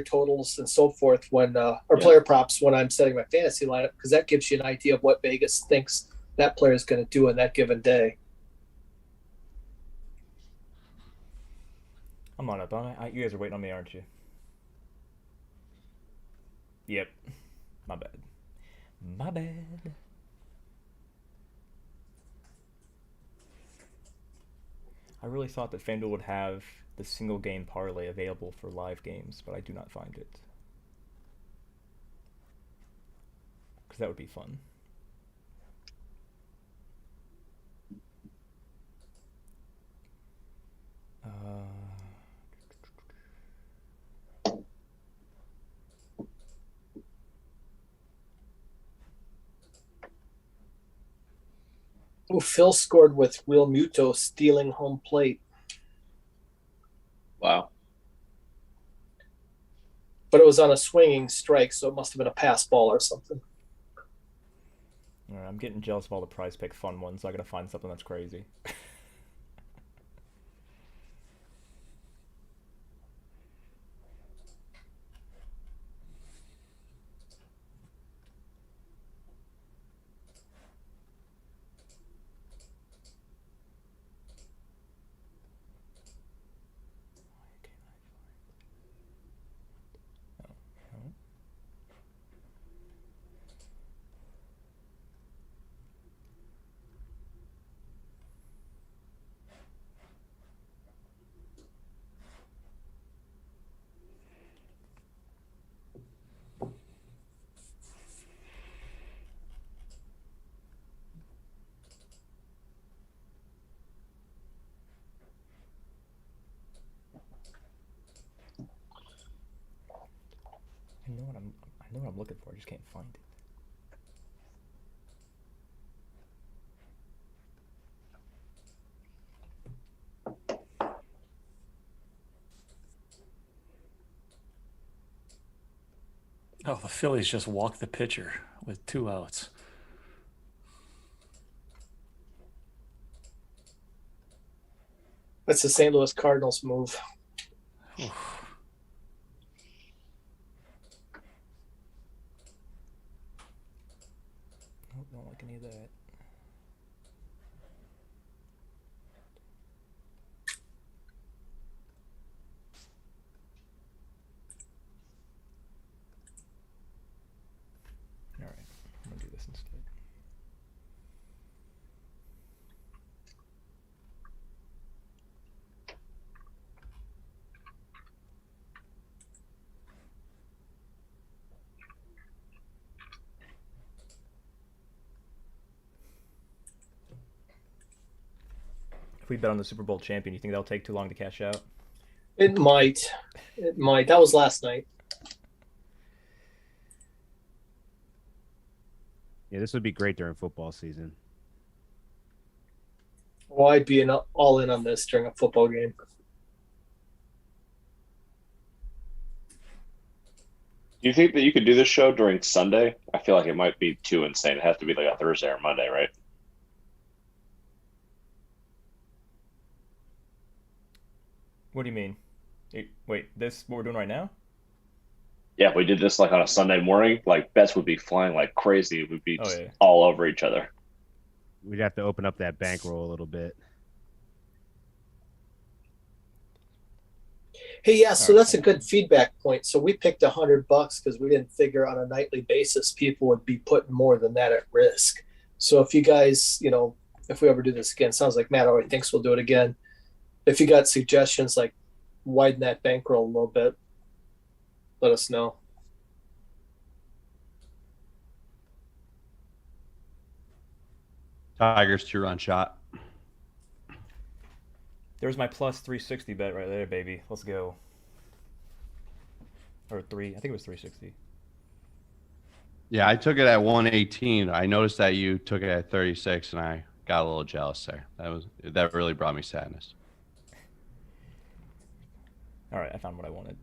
totals and so forth player props when I'm setting my fantasy lineup because that gives you an idea of what Vegas thinks that player is going to do on that given day. I'm on up. You guys are waiting on me, aren't you? Yep. My bad. I really thought that FanDuel would have the single game parlay available for live games, but I do not find it. Because that would be fun. Oh, Phil scored with Will Muto stealing home plate. Wow. But it was on a swinging strike, so it must have been a pass ball or something. All right, I'm getting jealous of all the Prize Pick fun ones, so I gotta find something that's crazy. know what I'm looking for. I just can't find it. Oh, the Phillies just walked the pitcher with 2 outs. That's the St. Louis Cardinals move. Nope, don't like any of that. All right, I'm gonna do this instead. If we bet on the Super Bowl champion, you think that'll take too long to cash out? It might. It might. That was last night. Yeah, this would be great during football season. Well, I'd be all in on this during a football game. Do you think that you could do this show during Sunday? I feel like it might be too insane. It has to be like a Thursday or Monday, right? What do you mean? Wait, this what we're doing right now? Yeah, if we did this like on a Sunday morning, like bets would be flying like crazy. It would be all over each other. We'd have to open up that bankroll a little bit. Hey, yeah, so that's a good feedback point. So we picked $100 because we didn't figure on a nightly basis people would be putting more than that at risk. So if you guys, if we ever do this again, sounds like Matt already thinks we'll do it again. If you got suggestions like widen that bankroll a little bit, let us know. Tigers 2-run shot. There's my plus 360 bet right there, baby. Let's go. Or 3. I think it was 360. Yeah, I took it at 118. I noticed that you took it at 36, and I got a little jealous there. That really brought me sadness. All right, I found what I wanted.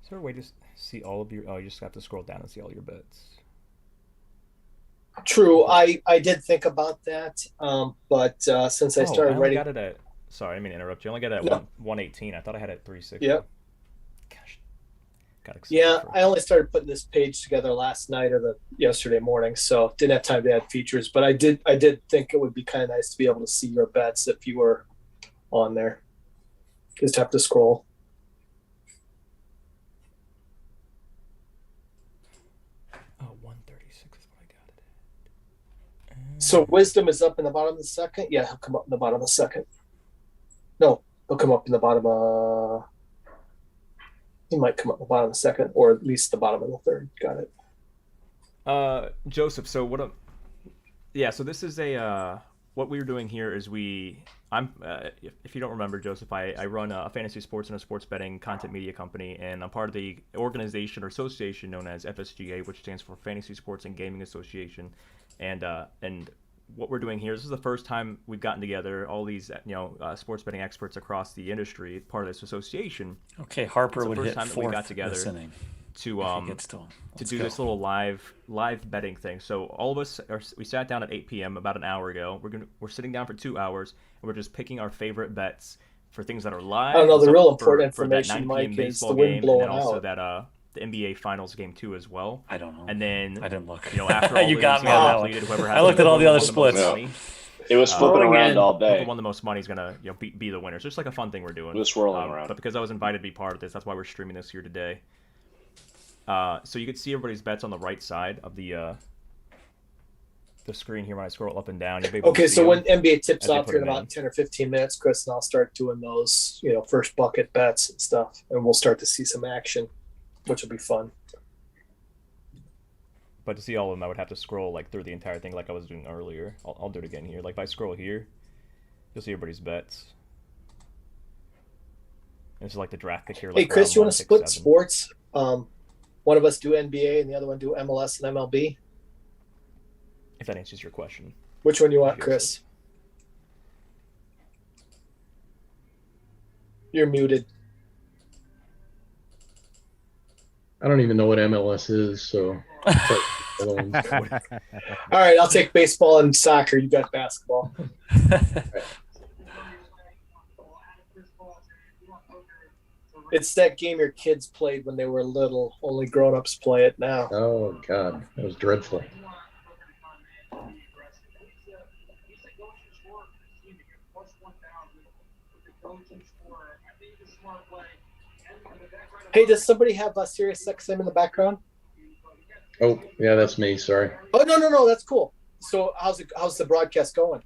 Is there a way to see all of your... Oh, you just have to scroll down and see all your bets. True. I did think about that, but since I started I writing... got it at... Sorry, I didn't mean to interrupt you. I only got it at 118. I thought I had it at 360. Yep. Gosh. Got excited. Yeah, I only started putting this page together last night or yesterday morning, so didn't have time to add features. But I did think it would be kind of nice to be able to see your bets if you were on there. Just have to scroll. Oh, 136 is what I got it at. So Wisdom is up in the bottom of the second? Yeah, he'll come up in the bottom of the second. No, he'll come up in the bottom of... He might come up in the bottom of the second, or at least the bottom of the third. Got it. Joseph, so what... Yeah, so this is a... what we were doing here is if you don't remember, Joseph, I run a fantasy sports and a sports betting content media company, and I'm part of the organization or association known as FSGA, which stands for Fantasy Sports and Gaming Association. And what we're doing here, this is the first time we've gotten together, all these sports betting experts across the industry, part of this association. Okay, Harper would hit fourth. We got together listening. to do this little live betting thing. So all of us we sat down at 8 p.m. about an hour ago. We're sitting down for 2 hours and we're just picking our favorite bets for things that are live. I don't know. The real important for that information, 9 p.m. Mike, is the baseball wind game, blowing and then also out. that the NBA Finals game 2 as well. I don't know. And then I didn't look. After all you got me on that one. whoever I looked at all the other splits. It was flipping around all day. Whoever won the most money is gonna be the winner. So it's just like a fun thing we're doing. It was swirling around. But because I was invited to be part of this, that's why we're streaming this here today. So you can see everybody's bets on the right side of the screen here when I scroll up and down. Okay, so when NBA tips off here in about 10 or 15 minutes, Chris and I'll start doing those, first bucket bets and stuff, and we'll start to see some action, which will be fun. But to see all of them, I would have to scroll like through the entire thing like I was doing earlier. I'll do it again here. Like if I scroll here, you'll see everybody's bets. And it's like the draft pick here. Like hey, Chris, you want to split sports? One of us do NBA and the other one do MLS and MLB? If that answers your question. Which one do you want, Chris? You're muted. I don't even know what MLS is, so. All right, I'll take baseball and soccer. You got basketball. It's that game your kids played when they were little. Only grown-ups play it now. Oh, God. That was dreadful. Hey, does somebody have a Sirius XM in the background? Oh, yeah, that's me. Sorry. Oh, no, that's cool. So how's the broadcast going?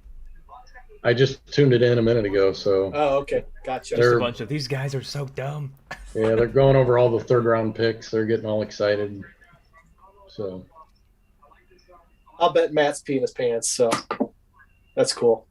I just tuned it in a minute ago, so. Oh, okay. Gotcha. Just a bunch of these guys are so dumb. Yeah, they're going over all the third-round picks. They're getting all excited. So. I'll bet Matt's peeing his pants, so that's cool.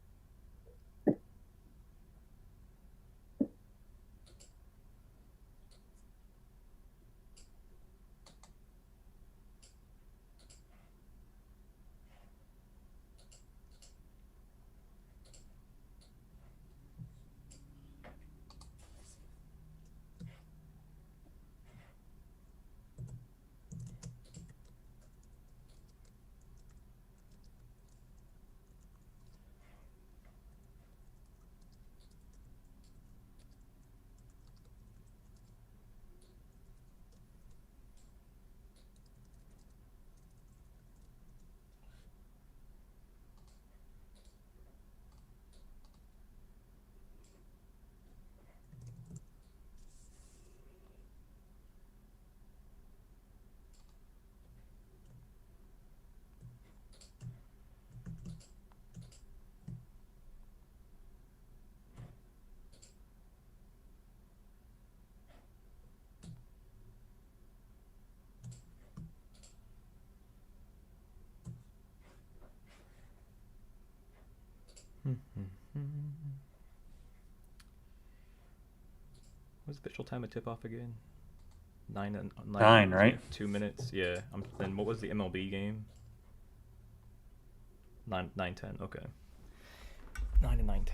What's the official time of tip-off again? 9, right? 2 minutes. Yeah. And what was the MLB game? 9:10. Okay. 9 and 9:10.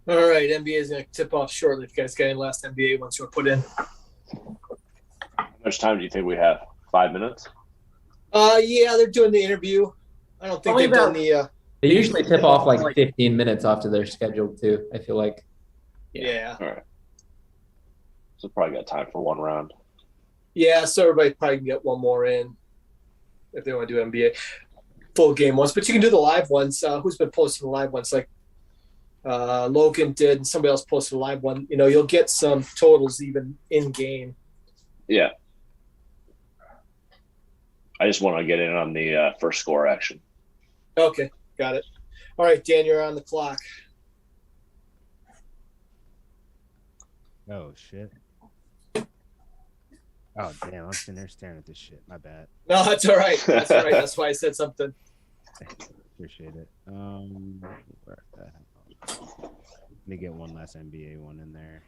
All right, NBA is going to tip off shortly. If you guys got any last NBA ones you want to put in. How much time do you think we have? 5 minutes? Yeah, they're doing the interview. I don't think they've done the. They usually tip off like 15 minutes after they're scheduled to. I feel like. Yeah. All right. So probably got time for one round. Yeah, so everybody probably can get one more in if they want to do NBA full game ones. But you can do the live ones. Who's been posting the live ones? Like Logan did, and somebody else posted a live one. You'll get some totals even in game. Yeah. I just want to get in on the first score action. Okay, got it. All right, Dan, you're on the clock. Oh shit. Oh damn, I'm sitting there staring at this shit. My bad. No, that's all right. That's all right. That's why I said something. Appreciate it. Where the hell? Let me get one last NBA one in there.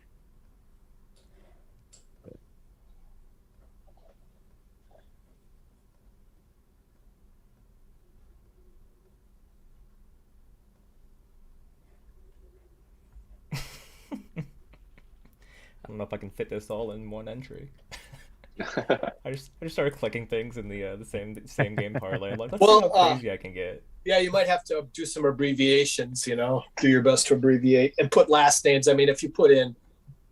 I don't know if I can fit this all in one entry. I just started clicking things in the same game parlay. Like, let's see how crazy I can get. Yeah, you might have to do some abbreviations. You know, do your best to abbreviate and put last names. I mean, if you put in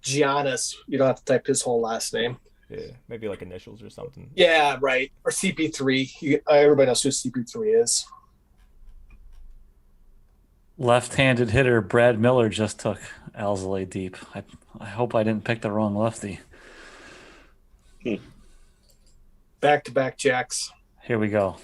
Giannis, you don't have to type his whole last name. Yeah, maybe like initials or something. Yeah, right. Or CP3. Everybody knows who CP3 is. Left-handed hitter Brad Miller just took Alzolay deep. I hope I didn't pick the wrong lefty. Back-to-back jacks. Here we go.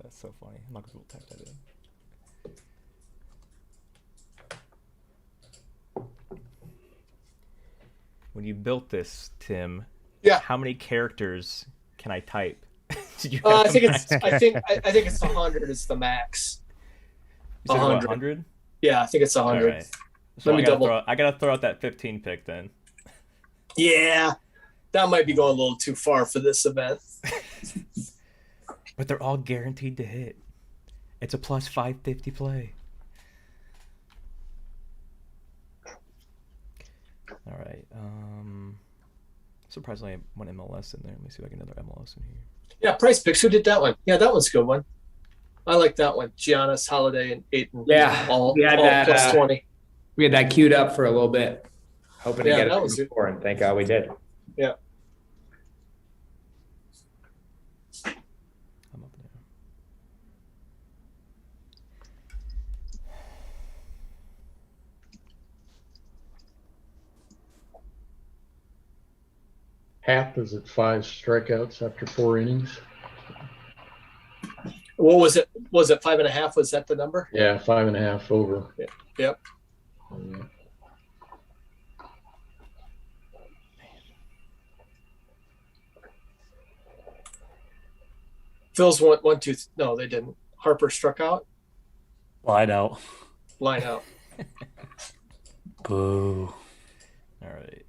That's so funny. I'm not going to type that in. When you built this, Tim, how many characters can I type? Did you I think it's 100 is the max. 100? Yeah, I think it's 100. Right. So Let me double. I gotta throw out that 15 pick then. Yeah, that might be going a little too far for this event. But they're all guaranteed to hit. It's a plus 550 play. All right. Surprisingly, one MLS in there. Let me see if I can get another MLS in here. Yeah, Price Picks. Who did that one? Yeah, that one's a good one. I like that one. Giannis, Holiday, and Ayton. Yeah, all that, plus 20. We had that queued up for a little bit, hoping to get it before, and thank God we did. Yeah. I'm up there. Hap is at 5 strikeouts after 4 innings. What was it? Was it 5.5? Was that the number? Yeah, 5.5 over. Yeah. Yep. Yeah. Phil's one, two. No, they didn't. Harper struck out. Line out. Line out. Boo. All right.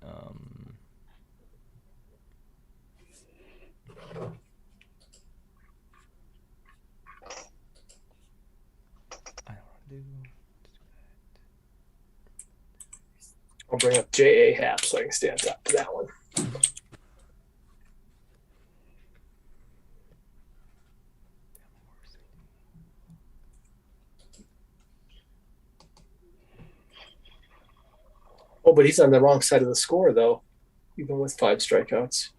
I'll bring up J.A. Happ so I can stand up to that one. Oh, but he's on the wrong side of the score, though, even with 5 strikeouts.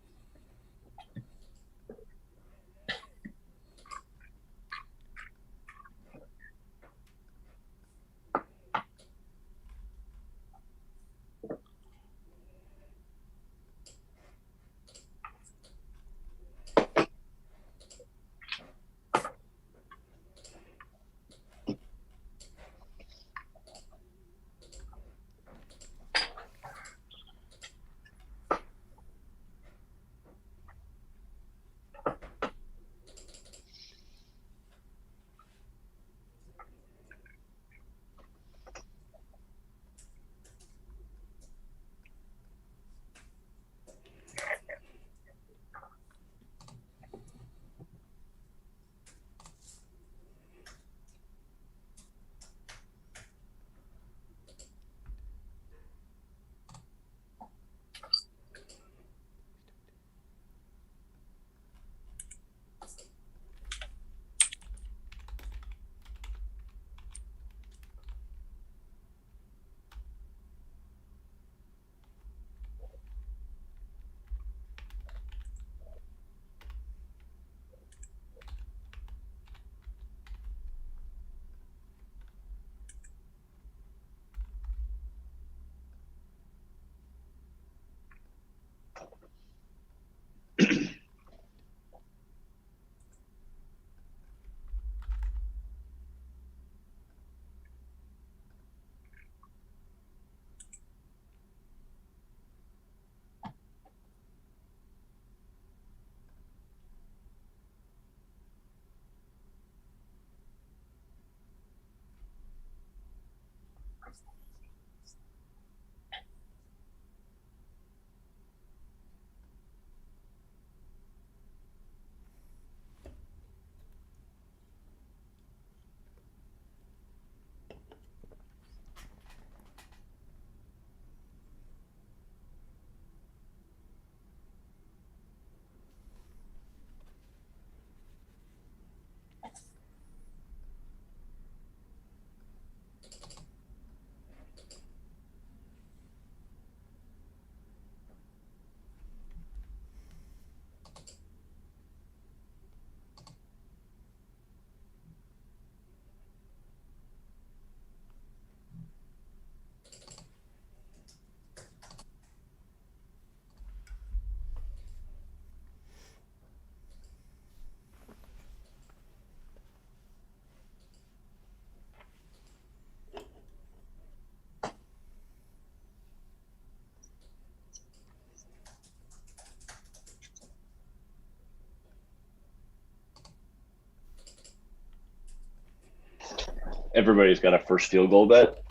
everybody's got a first field goal bet.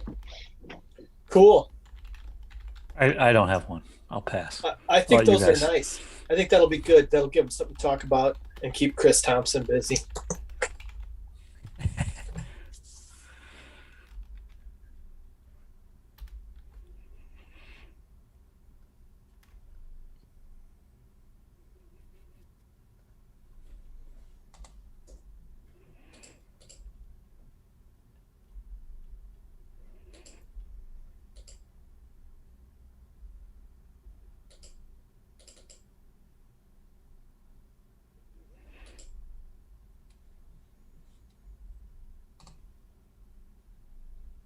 Cool. I don't have one. I'll pass. I think those are nice. I think that'll be good. That'll give them something to talk about and keep Chris Thompson busy.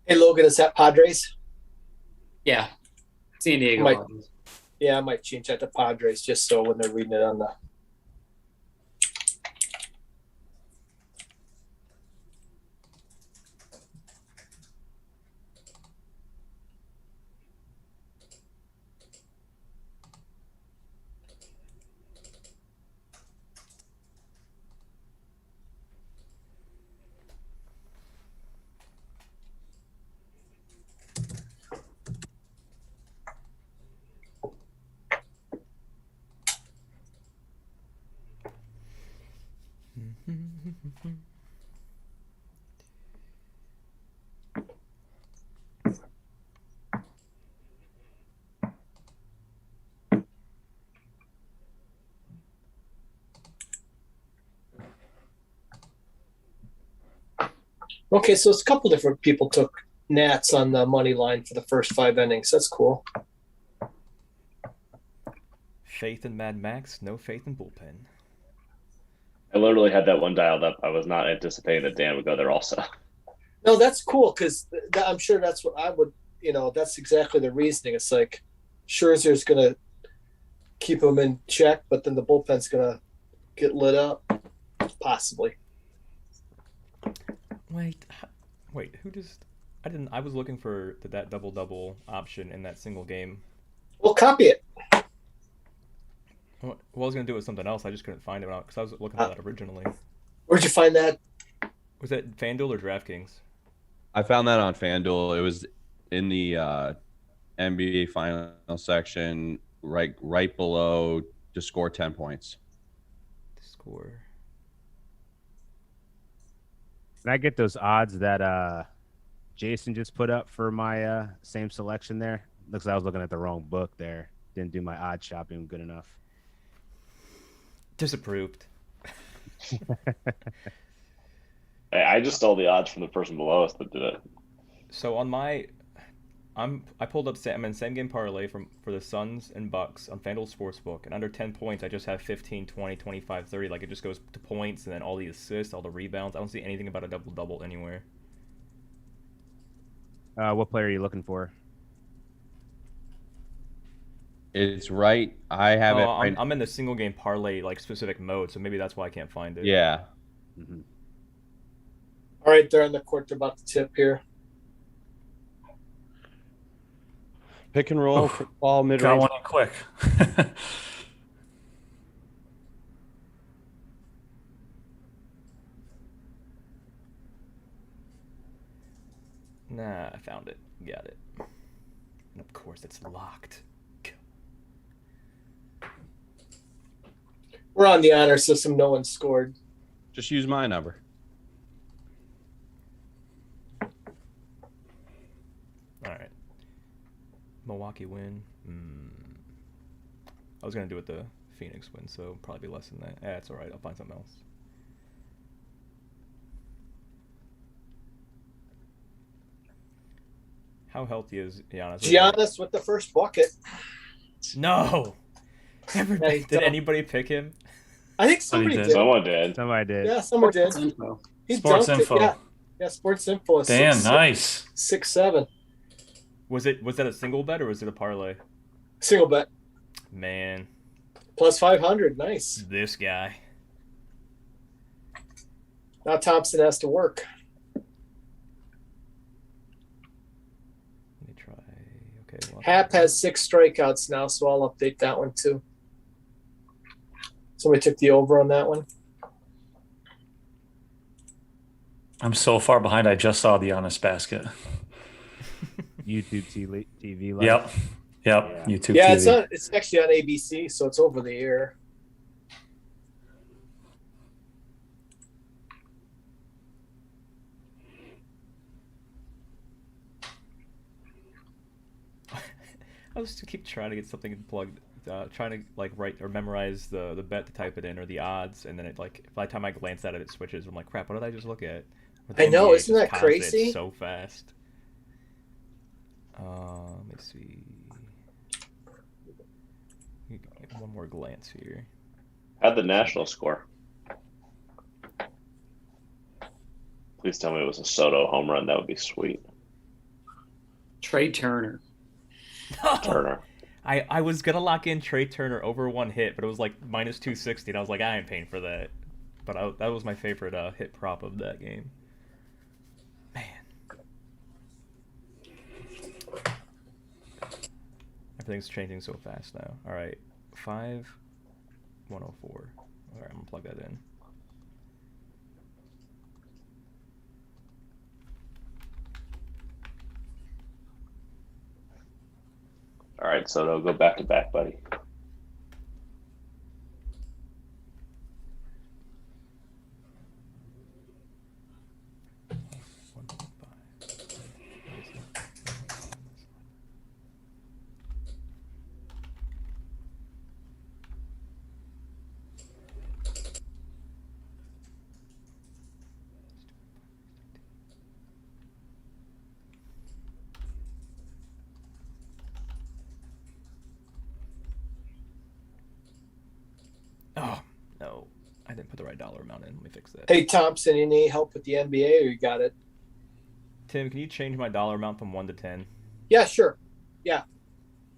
Hey, Logan, is that Padres? Yeah. San Diego. I might change that to Padres just so when they're reading it on the. Okay, so it's a couple different people took Nats on the money line for the first 5 innings. That's cool. Faith in Mad Max, no faith in bullpen. I literally had that one dialed up. I was not anticipating that Dan would go there also. No, that's cool because I'm sure that's what I would, that's exactly the reasoning. It's like Scherzer's going to keep him in check, but then the bullpen's going to get lit up, possibly. Wait, who just... I was looking for that double-double option in that single game. Well, copy it. Well, I was going to do it with something else. I just couldn't find it because I was looking for that originally. Where'd you find that? Was that FanDuel or DraftKings? I found that on FanDuel. It was in the NBA final section, right below to score 10 points. To score. Can I get those odds that Jason just put up for my same selection there? Looks like I was looking at the wrong book there. Didn't do my odd shopping good enough. Disapproved. I just stole the odds from the person below us that did it. So on I pulled up same game parlay for the Suns and Bucks on FanDuel Sportsbook, and under 10 points I just have 15, 20, 25, 30. Like it just goes to points and then all the assists, all the rebounds. I don't see anything about a double-double anywhere. What player are you looking for? It's right. I have it. Right. I'm in the single game parlay specific mode, so maybe that's why I can't find it. Yeah. Mm-hmm. All right, they're on the court. They're about to tip here. Pick and roll, ball mid range. Got one in quick. Nah, I found it. Got it. And of course, it's locked. We're on the honor system. No one scored. Just use my number. All right. Milwaukee win. I was going to do it the Phoenix win, so probably be less than that. It's all right. I'll find something else. How healthy is Giannis? Giannis with the first bucket. No. Did anybody pick him? I think somebody did. Someone did. Somebody did. Yeah, someone did. Sports Info. Yeah, Sports Info. Dan, nice. 6-7. Was that a single bet or was it a parlay? Single bet. Man. Plus 500. Nice. This guy. Now Thompson has to work. Let me try. Okay. Well, Hap has 6 strikeouts now, so I'll update that one too. Somebody took the over on that one. I'm so far behind. I just saw the Honest Basket. YouTube TV. Like. Yep. Yeah. YouTube yeah, TV. It's actually on ABC, so it's over the air. I was to keep trying to get something plugged, trying to like write or memorize the bet to type it in or the odds, and then it like by the time I glance at it, it switches. I'm like, crap, what did I just look at? I know, isn't that crazy? It's so fast. Let me see. One more glance here. How'd the National score? Please tell me it was a Soto home run. That would be sweet. Trey Turner. Turner. I was gonna lock in Trey Turner over one hit, but it was like minus 260, and I was like, I ain't paying for that. But that was my favorite hit prop of that game. Man. Everything's changing so fast now. All right, 5,104. All right, I'm gonna plug that in. All right, Soto, go back to back, buddy. Oh, no. I didn't put the right dollar amount in. Let me fix that. Hey, Thompson, you need help with the NBA or you got it? Tim, can you change my dollar amount from 1 to 10? Yeah, sure. Yeah.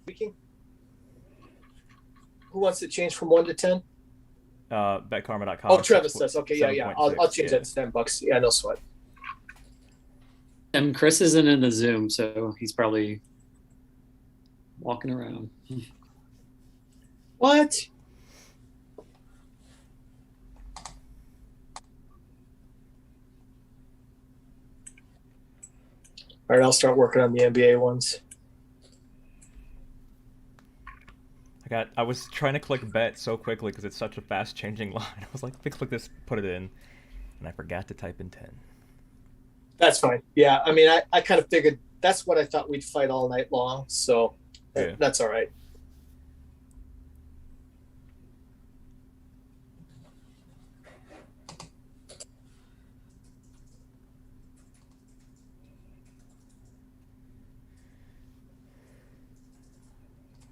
Speaking. Who wants to change from 1 to 10? Betkarma.com. Oh, Travis does. Okay, yeah. I'll change that to $10. Yeah, no sweat. And Chris isn't in the Zoom, so he's probably walking around. What? All right, I'll start working on the NBA ones. I was trying to click bet so quickly because it's such a fast changing line. I was like, let me click this, put it in, and I forgot to type in 10. That's fine. Yeah, I mean, I kind of figured that's what I thought we'd fight all night long, so yeah. That's all right.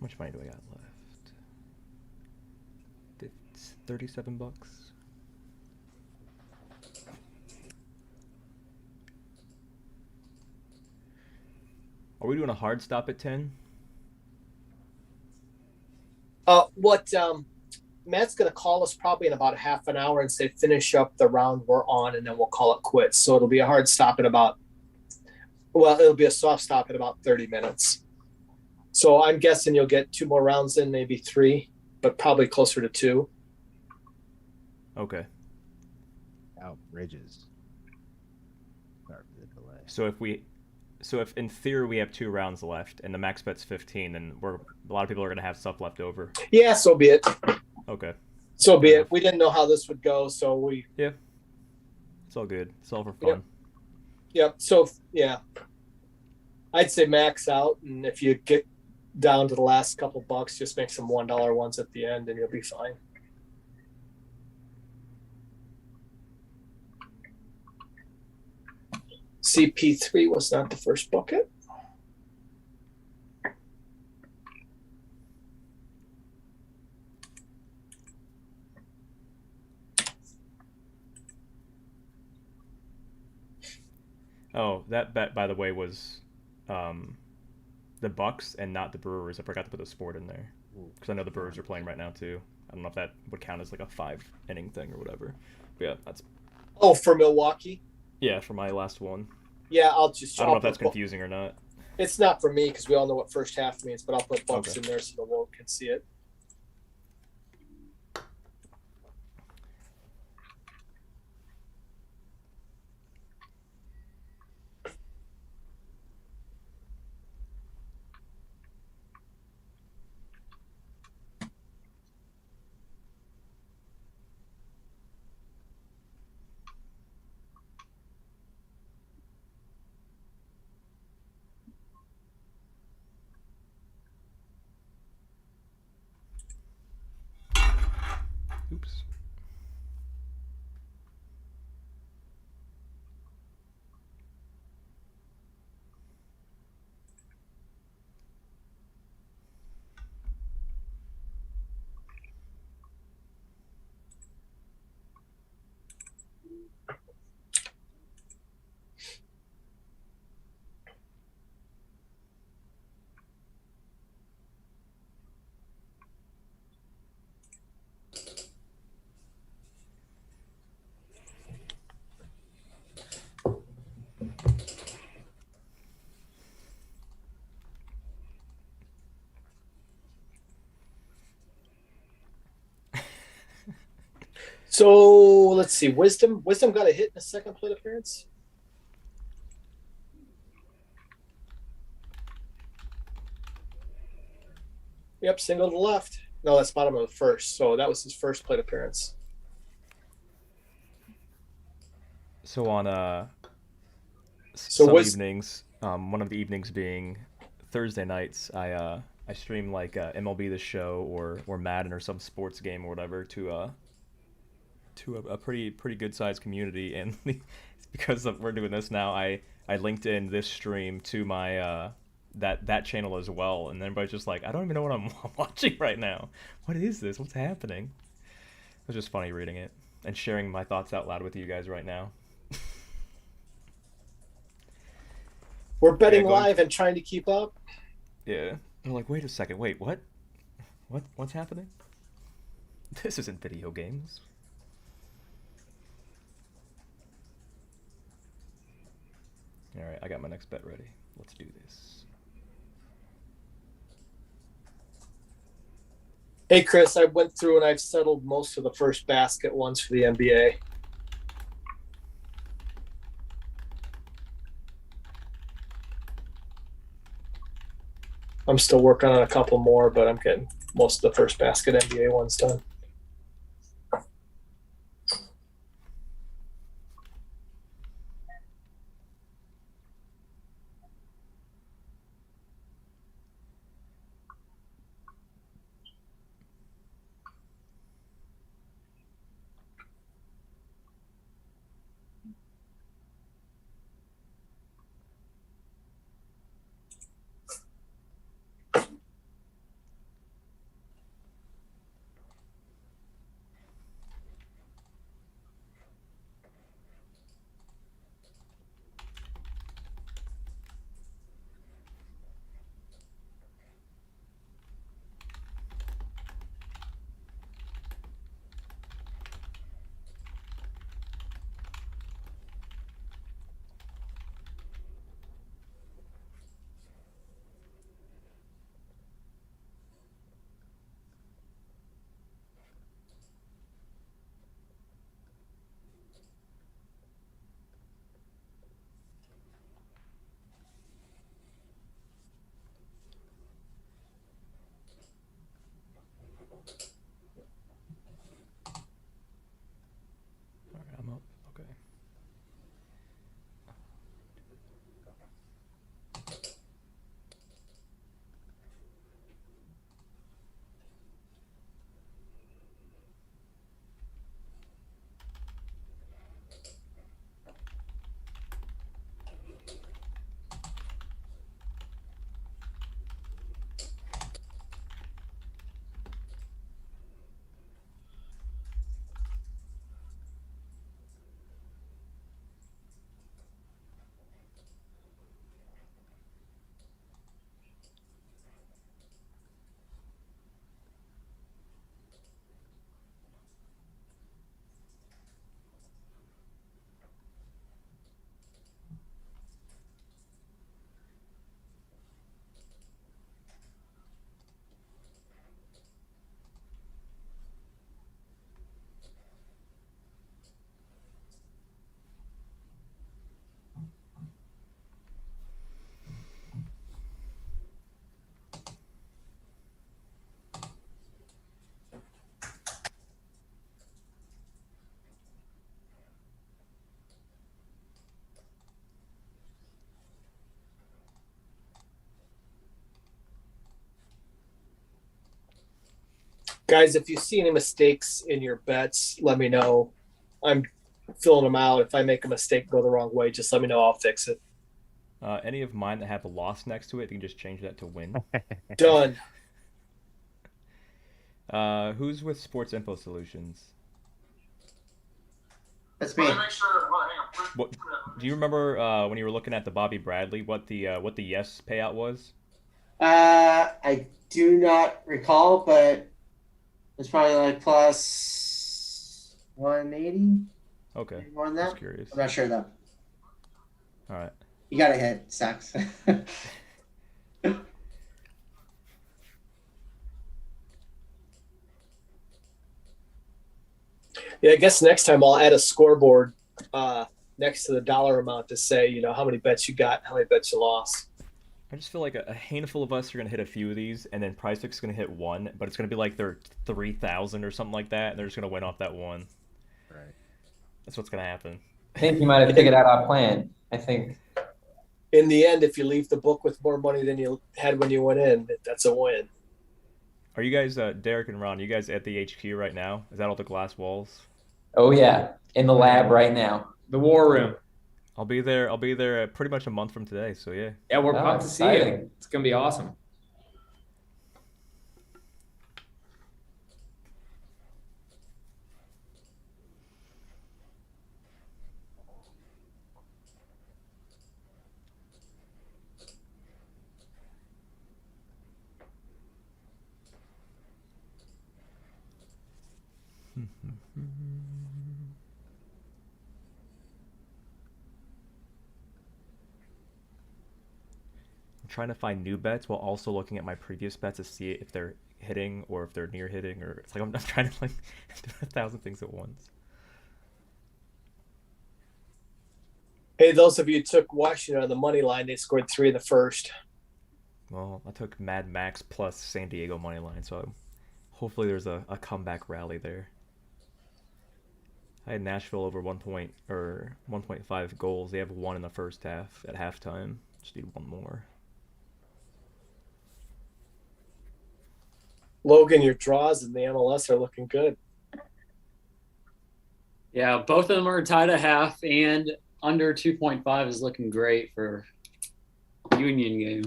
How much money do I got left? It's $37. Are we doing a hard stop at 10? What Matt's going to call us probably in about half an hour and say finish up the round we're on, and then we'll call it quits. So it'll be a hard stop at it'll be a soft stop at about 30 minutes. So I'm guessing you'll get 2 more rounds in, maybe 3, but probably closer to 2. Okay. Outrageous. Sorry for the delay. So if in theory we have 2 rounds left and the max bet's 15, then a lot of people are gonna have stuff left over. Yeah, so be it. Okay. So be it. We didn't know how this would go, so we. Yeah. It's all good. It's all for fun. Yep. So yeah, I'd say max out, and if you get down to the last couple bucks, just make some $1 ones at the end, and you'll be fine. CP3 was not the first bucket. Oh, that bet, by the way, was the Bucks and not the Brewers. I forgot to put the sport in there because I know the Brewers are playing right now too. I don't know if that would count as like a 5-inning thing or whatever. But yeah, that's. Oh, for Milwaukee. Yeah, for my last one. Yeah, I don't know if that's confusing or not. It's not for me because we all know what first half means, but I'll put Bucks in there so the world can see it. So let's see. Wisdom got a hit in the second plate appearance. Yep, single to the left. No, that's bottom of the first. So that was his first plate appearance. So on some evenings, one of the evenings being Thursday nights, I stream like MLB The Show or Madden or some sports game or whatever to a pretty good sized community, and because we're doing this now, I linked in this stream to my that channel as well, and everybody's just like, I don't even know what I'm watching right now. What is this? What's happening? It was just funny reading it and sharing my thoughts out loud with you guys right now. We're betting live and trying to keep up. Yeah. I'm like, wait a second, wait, what? What's happening? This isn't video games. Alright, I got my next bet ready. Let's do this. Hey, Chris, I went through and I've settled most of the first basket ones for the NBA. I'm still working on a couple more, but I'm getting most of the first basket NBA ones done. Alright, I'm up. Okay. Guys, if you see any mistakes in your bets, let me know. I'm filling them out. If I make a mistake go the wrong way, just let me know. I'll fix it. Any of mine that have a loss next to it, you can just change that to win. Done. Who's with Sports Info Solutions? That's me. What, do you remember when you were looking at the Bobby Bradley, what the yes payout was? I do not recall, but it's probably like plus 180. Okay. Maybe more than that. Just curious. I'm not sure though. All right. You got a hit, sucks. Yeah, I guess next time I'll add a scoreboard next to the dollar amount to say, you know, how many bets you got, how many bets you lost. I just feel like a handful of us are gonna hit a few of these, and then Prize Pick's gonna hit one, but it's gonna be like they're 3,000 or something like that, and they're just gonna win off that one. Right. That's what's gonna happen. I think you might have figured out our plan. I think. In the end, if you leave the book with more money than you had when you went in, that's a win. Are you guys, Derek and Ron? Are you guys at the HQ right now? Is that all the glass walls? Oh yeah, in the lab right now. The war room. I'll be there. I'll be there pretty much a month from today. So yeah. Yeah, we're pumped to see you. It's gonna be awesome. Trying to find new bets while also looking at my previous bets to see if they're hitting or if they're near hitting, or it's like I'm trying to like do 1,000 things at once. Hey, those of you who took Washington on the money line, they scored 3 in the first. Well, I took Mad Max plus San Diego money line, so hopefully there's a comeback rally there. I had Nashville over 1.5 goals. They have 1 in the first half at halftime. Just need 1 more. Logan, your draws in the MLS are looking good. Yeah, both of them are tied at half, and under 2.5 is looking great for Union game.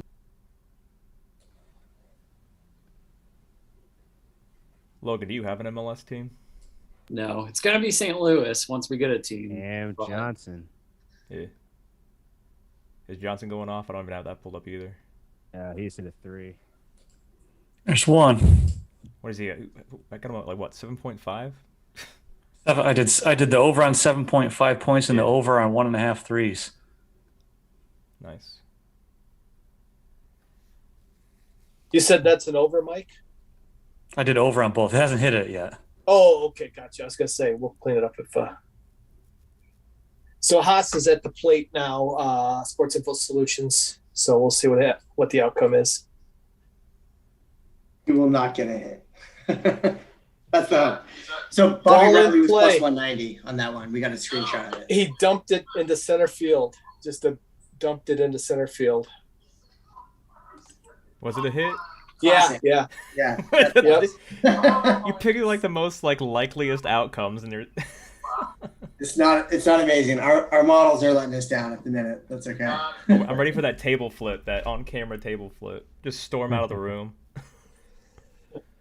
Logan, do you have an MLS team? No, it's going to be St. Louis once we get a team. Damn, Johnson. Yeah. Is Johnson going off? I don't even have that pulled up either. Yeah, he's in a 3. There's one. What is he? I got him at like what, 7.5? I did the over on 7.5 points and the over on 1.5 threes. Nice. You said that's an over, Mike? I did over on both. It hasn't hit it yet. Oh, okay, gotcha. I was gonna say we'll clean it up if. So Haas is at the plate now. Sports Info Solutions. So we'll see what the outcome is. You will not get a hit. That's the so Bobby Riley was plus 190 on that one. We got a screenshot of it. He dumped it into center field. Dumped it into center field. Was it a hit? Yeah. Yep. You pick like the most like likeliest outcomes, and you're. It's not amazing. Our models are letting us down at the minute. That's okay. I'm ready for that table flip, that on-camera table flip. Just storm out of the room.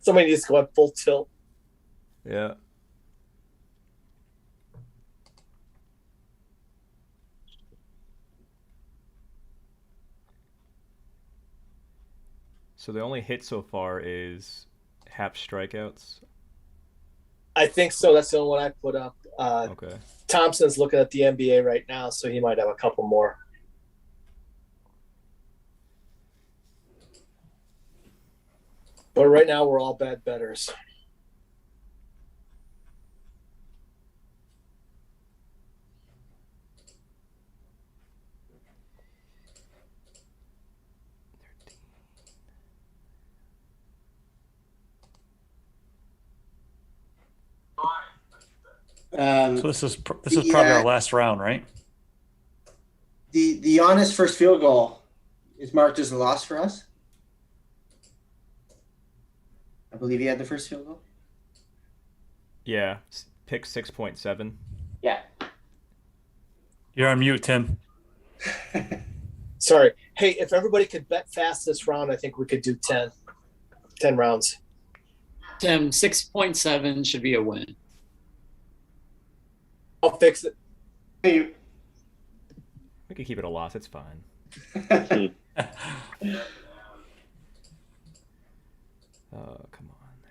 Somebody needs to go at full tilt. Yeah. So the only hit so far is half strikeouts. I think so. That's the only one I put up. Okay. Thompson's looking at the NBA right now, so he might have a couple more. But right now, we're all bad bettors. So this is probably our last round, right? The honest first field goal is marked as a loss for us. I believe he had the first field goal. Yeah, pick 6.7. Yeah. You're on mute, Tim. Sorry. Hey, if everybody could bet fast this round, I think we could do 10 rounds. Tim, 6.7 should be a win. I'll fix it. We could keep it a loss. It's fine. Oh, come on now.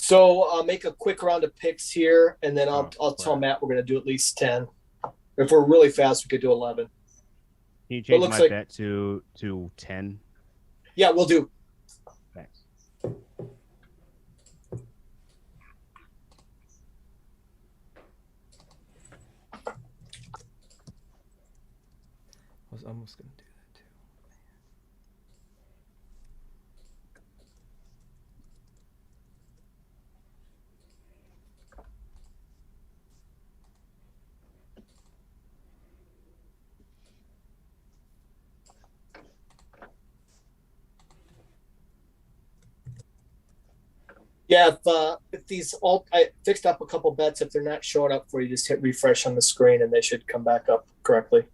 So I'll make a quick round of picks here, and then I'll tell Matt we're going to do at least 10. If we're really fast, we could do 11. Can you change my bet to 10? Yeah, we'll do. Thanks. I was almost going to do that too. Yeah, if I fixed up a couple bets. If they're not showing up for you, just hit refresh on the screen and they should come back up correctly.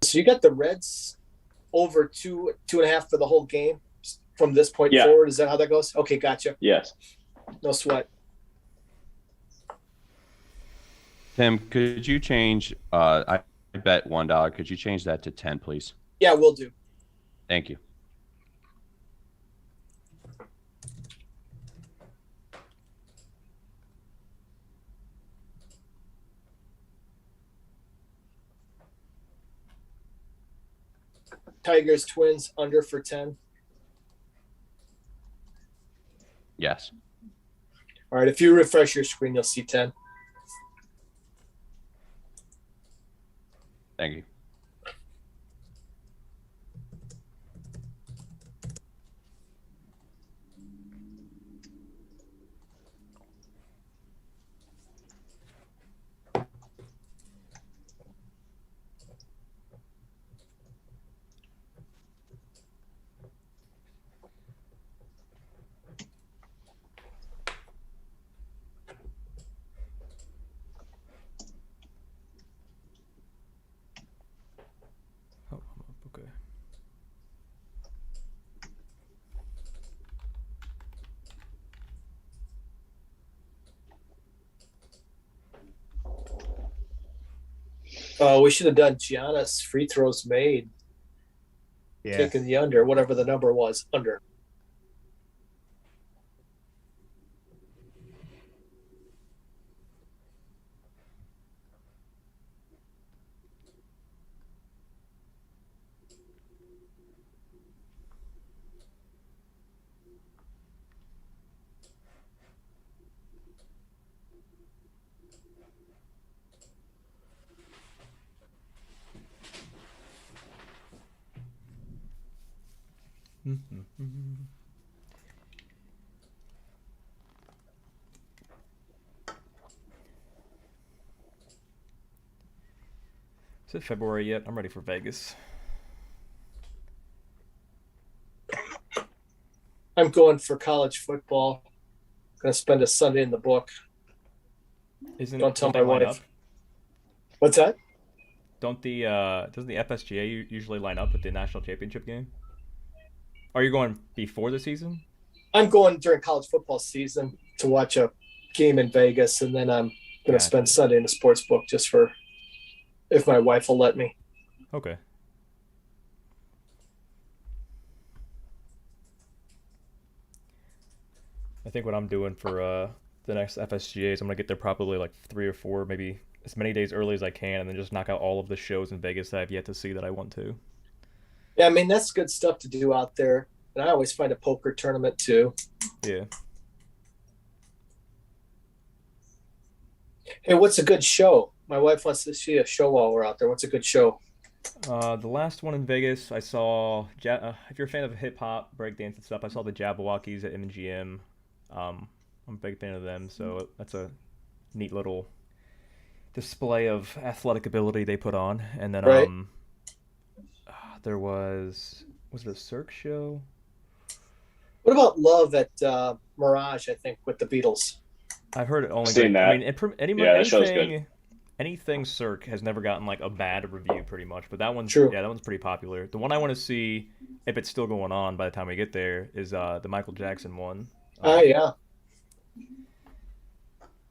So you got the Reds over 2.5 for the whole game from this point forward. Is that how that goes? Okay, gotcha. Yes. No sweat. Tim, could you change? I bet $1. Could you change that to 10, please? Yeah, we'll do. Thank you. Tigers Twins under for 10. Yes. All right. If you refresh your screen, you'll see 10. Thank you. Okay. We should have done Giannis free throws made. Yeah. Taking the under, whatever the number was, under. Is it February yet? I'm ready for Vegas. I'm going for college football. Going to spend a Sunday in the book. Don't tell my wife. What's that? Doesn't the FSGA usually line up at the national championship game? Are you going before the season? I'm going during college football season to watch a game in Vegas, and then I'm going to spend Sunday in the sports book just for if my wife will let me. Okay. I think what I'm doing for the next FSGA is I'm going to get there probably like 3 or 4, maybe as many days early as I can, and then just knock out all of the shows in Vegas that I've yet to see that I want to. Yeah, I mean, that's good stuff to do out there. And I always find a poker tournament too. Yeah. Hey, what's a good show? My wife wants to see a show while we're out there. What's a good show? The last one in Vegas, I saw, if you're a fan of hip-hop, breakdance and stuff, I saw the Jabberwockies at MGM. I'm a big fan of them, so that's a neat little display of athletic ability they put on. And then there was it a Cirque show? What about Love at Mirage, I think, with the Beatles? I've heard it only. Seen that. I mean, anything anything Cirque has never gotten like a bad review, pretty much. But that one's True. Yeah, that one's pretty popular. The one I want to see, if it's still going on by the time we get there, is the Michael Jackson one. Yeah.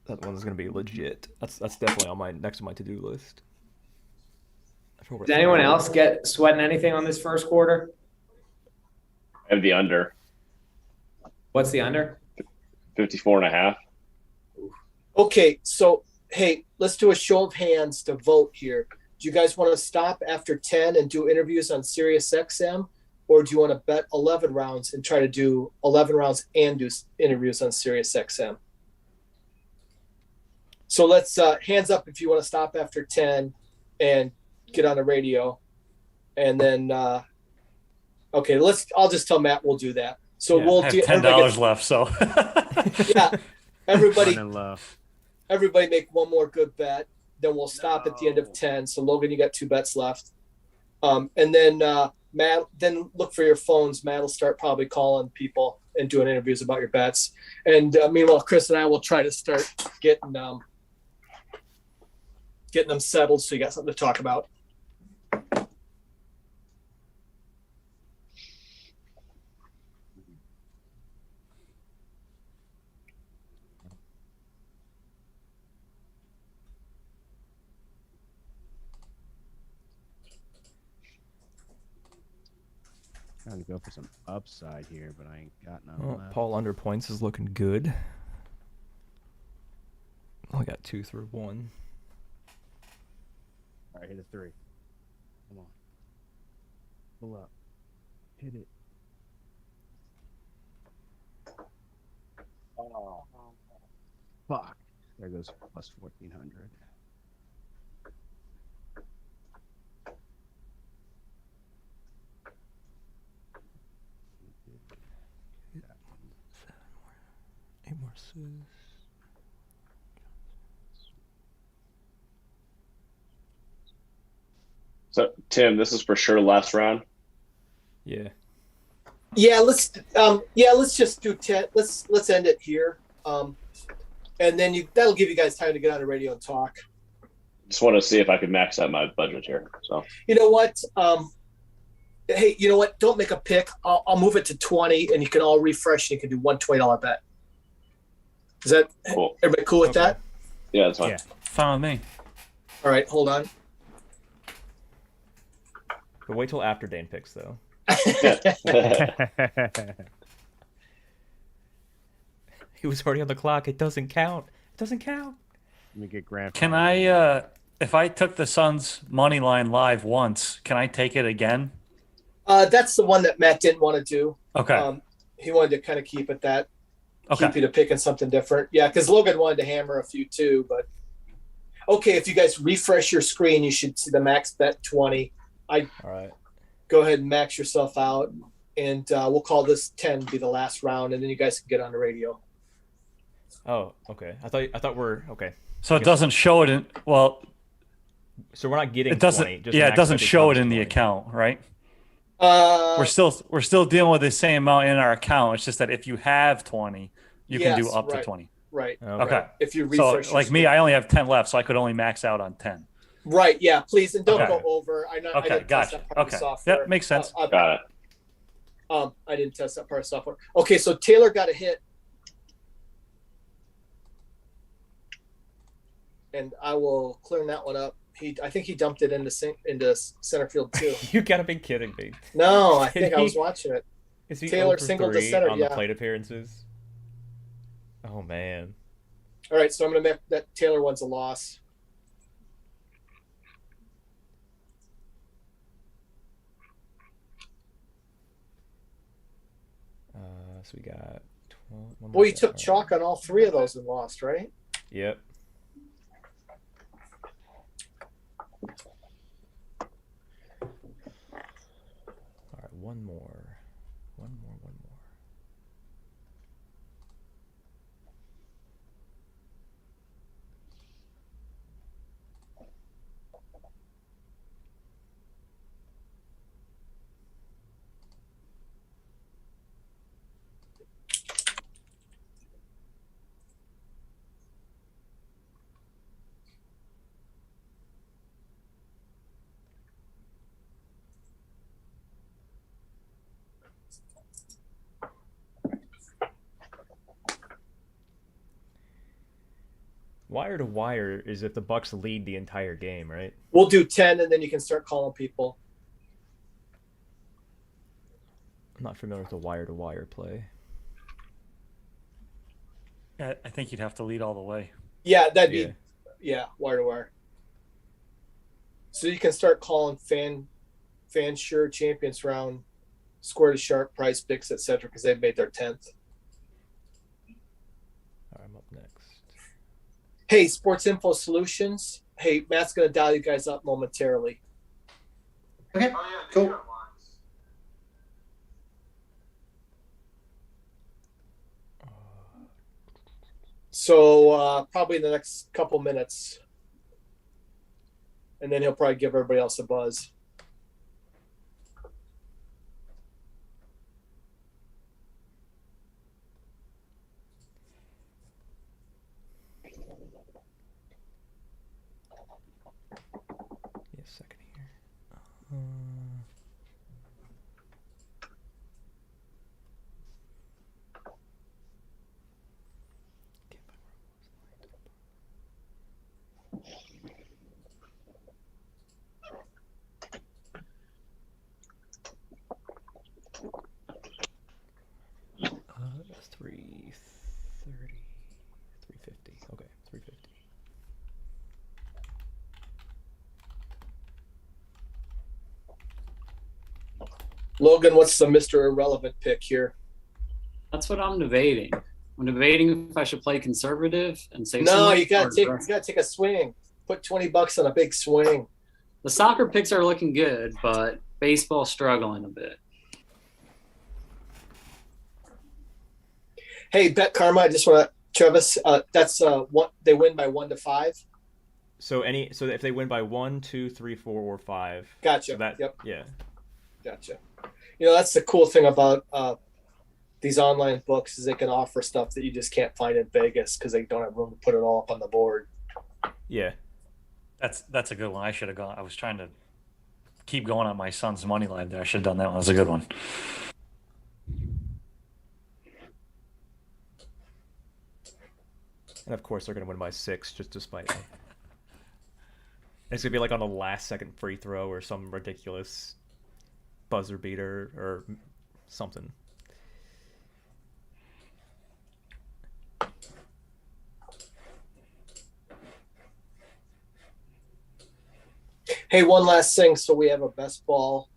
That one's gonna be legit. That's definitely on my next on my to-do list. Did anyone else get sweating anything on this first quarter? I have the under. What's the under? 54.5. Okay, so hey, let's do a show of hands to vote here. Do you guys want to stop after 10 and do interviews on Sirius XM, or do you want to bet 11 rounds and try to do 11 rounds and do interviews on Sirius XM? So let's hands up if you want to stop after 10 and get on the radio, and then okay, I'll just tell Matt we'll do that. So Yeah, we'll I have do $10 left. So yeah, everybody make one more good bet. Then we'll stop at the end of 10. So Logan, you got 2 bets left. And then Matt, then look for your phones. Matt will start probably calling people and doing interviews about your bets. And meanwhile, Chris and I will try to start getting them settled so you got something to talk about. Trying to go for some upside here, but I ain't got none left. Paul under points is looking good. Only got 2 through 1. All right, hit a 3. Come on. Pull up. Hit it. Oh. Fuck. There goes plus 1,400. So Tim, this is for sure last round. Yeah. Yeah, let's just do 10. Let's end it here. And then that'll give you guys time to get on the radio and talk. Just want to see if I can max out my budget here. So you know what? Hey, you know what? Don't make a pick. I'll move it to 20, and you can all refresh. And you can do one $20 bet. Is that cool? Everybody cool with that? Yeah, that's fine. Yeah, fine with me. All right, hold on. But wait till after Dane picks, though. He was already on the clock. It doesn't count. It doesn't count. Let me get Grant. Can I, if I took the Suns money line live once, can I take it again? That's the one that Matt didn't want to do. Okay. He wanted to kind of keep it that. Okay. Keep you to picking something different. Yeah, because Logan wanted to hammer a few too. But okay, if you guys refresh your screen, you should see the max bet 20. All right. Go ahead and max yourself out, and we'll call this 10 be the last round, and then you guys can get on the radio. Oh, okay. I thought we're okay. So it doesn't show it in So we're not getting. It doesn't. 20, just It doesn't show it in 20. the account, right? We're still dealing with the same amount in our account. It's just that if you have 20, you can do up to 20. Right. Okay. If you refresh. So like me, I only have 10 left, so I could only max out on 10. Right. Yeah. Please, and don't Okay. go over. I Okay. didn't test Gotcha. that part of the Okay. software. Yep. Makes sense. Got it. I didn't test that part of software. Okay. So Taylor got a hit, and I will clear that one up. I think he dumped it into center field too. You gotta be kidding me. No, I think I was watching it. Is he Taylor 0 for singled to 3 center, on yeah. the plate appearances? Oh man. All right, so I'm gonna make that Taylor one's a loss. So we got 12. Boy, you took chalk on all 3 of those and lost, right? Yep. All right, one more. Wire to wire is if the Bucks lead the entire game, right? We'll do 10, and then you can start calling people. I'm not familiar with the wire to wire play. I think you'd have to lead all the way. Yeah, that'd be wire to wire. So you can start calling fan sure champions round, square to sharp, price picks, etc. because they've made their 10th. All right, I'm up next. Hey, Sports Info Solutions. Hey, Matt's going to dial you guys up momentarily. Okay, cool. So probably in the next couple minutes. And then he'll probably give everybody else a buzz. Yes, second here. That's 330, 350. Okay, 350. Logan, what's the Mr. Irrelevant pick here? That's what I'm debating. I'm debating if I should play conservative and save. No, you gotta take a swing. Put $20 on a big swing. The soccer picks are looking good, but baseball's struggling a bit. Hey, Bet Karma, I just want to, Travis, that's what they win by 1 to 5. So if they win by 1, 2, 3, 4, or 5. Gotcha. So yep. Yeah. Gotcha. You know, that's the cool thing about these online books is they can offer stuff that you just can't find in Vegas because they don't have room to put it all up on the board. Yeah. That's a good one. I should have gone. I was trying to keep going on my son's money line there. I should have done that one. That's a good one. And of course, they're going to win by 6 just despite it. It's going to be like on a last-second free throw or some ridiculous buzzer beater or something. Hey, one last thing. So we have a best ball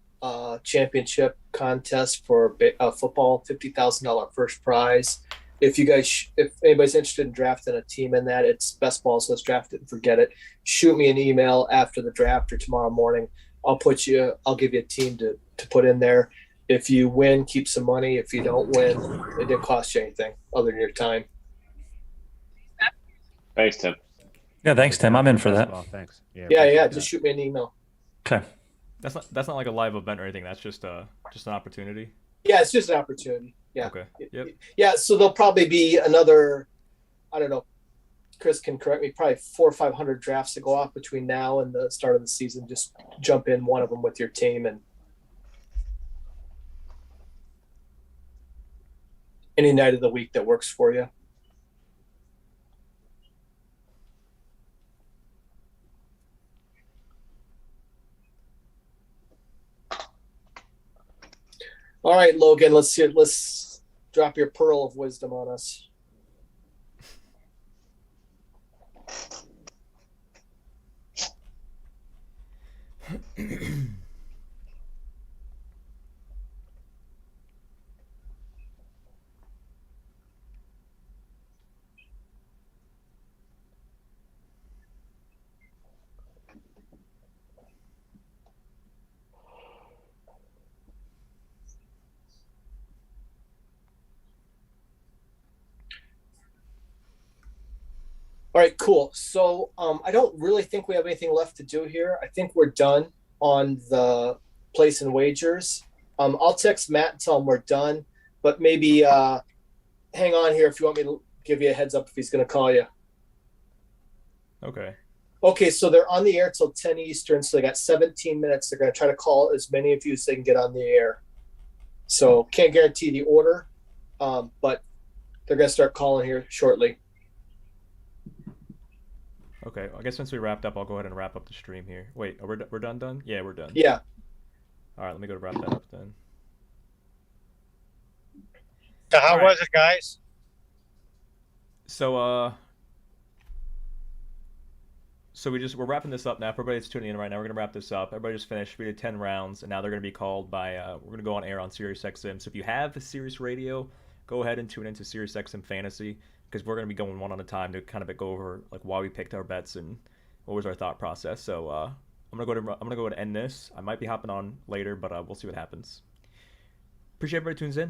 championship contest for football, $50,000 first prize. If anybody's interested in drafting a team in that, it's best ball, so let's draft it and forget it. Shoot me an email after the draft or tomorrow morning. I'll give you a team to put in there. If you win, keep some money. If you don't win, it didn't cost you anything other than your time. Thanks, Tim. Yeah, thanks, Tim. I'm in for that. Thanks. Yeah. Just shoot me an email. Okay. That's not like a live event or anything. That's just an opportunity. Yeah, it's just an opportunity. Yeah. Okay. Yep. Yeah, so there'll probably be another, I don't know, Chris can correct me, probably 400 or 500 drafts to go off between now and the start of the season. Just jump in one of them with your team and any night of the week that works for you. All right, Logan, let's drop your pearl of wisdom on us. All right, cool. So I don't really think we have anything left to do here. I think we're done on the place and wagers. I'll text Matt and tell him we're done, but maybe hang on here if you want me to give you a heads up if he's going to call you. Okay. Okay, so they're on the air till 10 Eastern, so they got 17 minutes. They're going to try to call as many of you as they can get on the air. So can't guarantee the order, but they're going to start calling here shortly. Okay, I guess since we wrapped up, I'll go ahead and wrap up the stream here. Wait, we're done? Yeah, we're done. Yeah. All right, let me go to wrap that up then. So how was it, guys? So we're wrapping this up now. For everybody that's tuning in right now, we're gonna wrap this up. Everybody just finished. We did 10 rounds, and now they're gonna be called by. We're gonna go on air on SiriusXM. So if you have a Sirius Radio, go ahead and tune into SiriusXM Fantasy, because we're gonna be going one at a time to kind of go over like why we picked our bets and what was our thought process. So I'm gonna go ahead and end this. I might be hopping on later, but we'll see what happens. Appreciate everybody tunes in.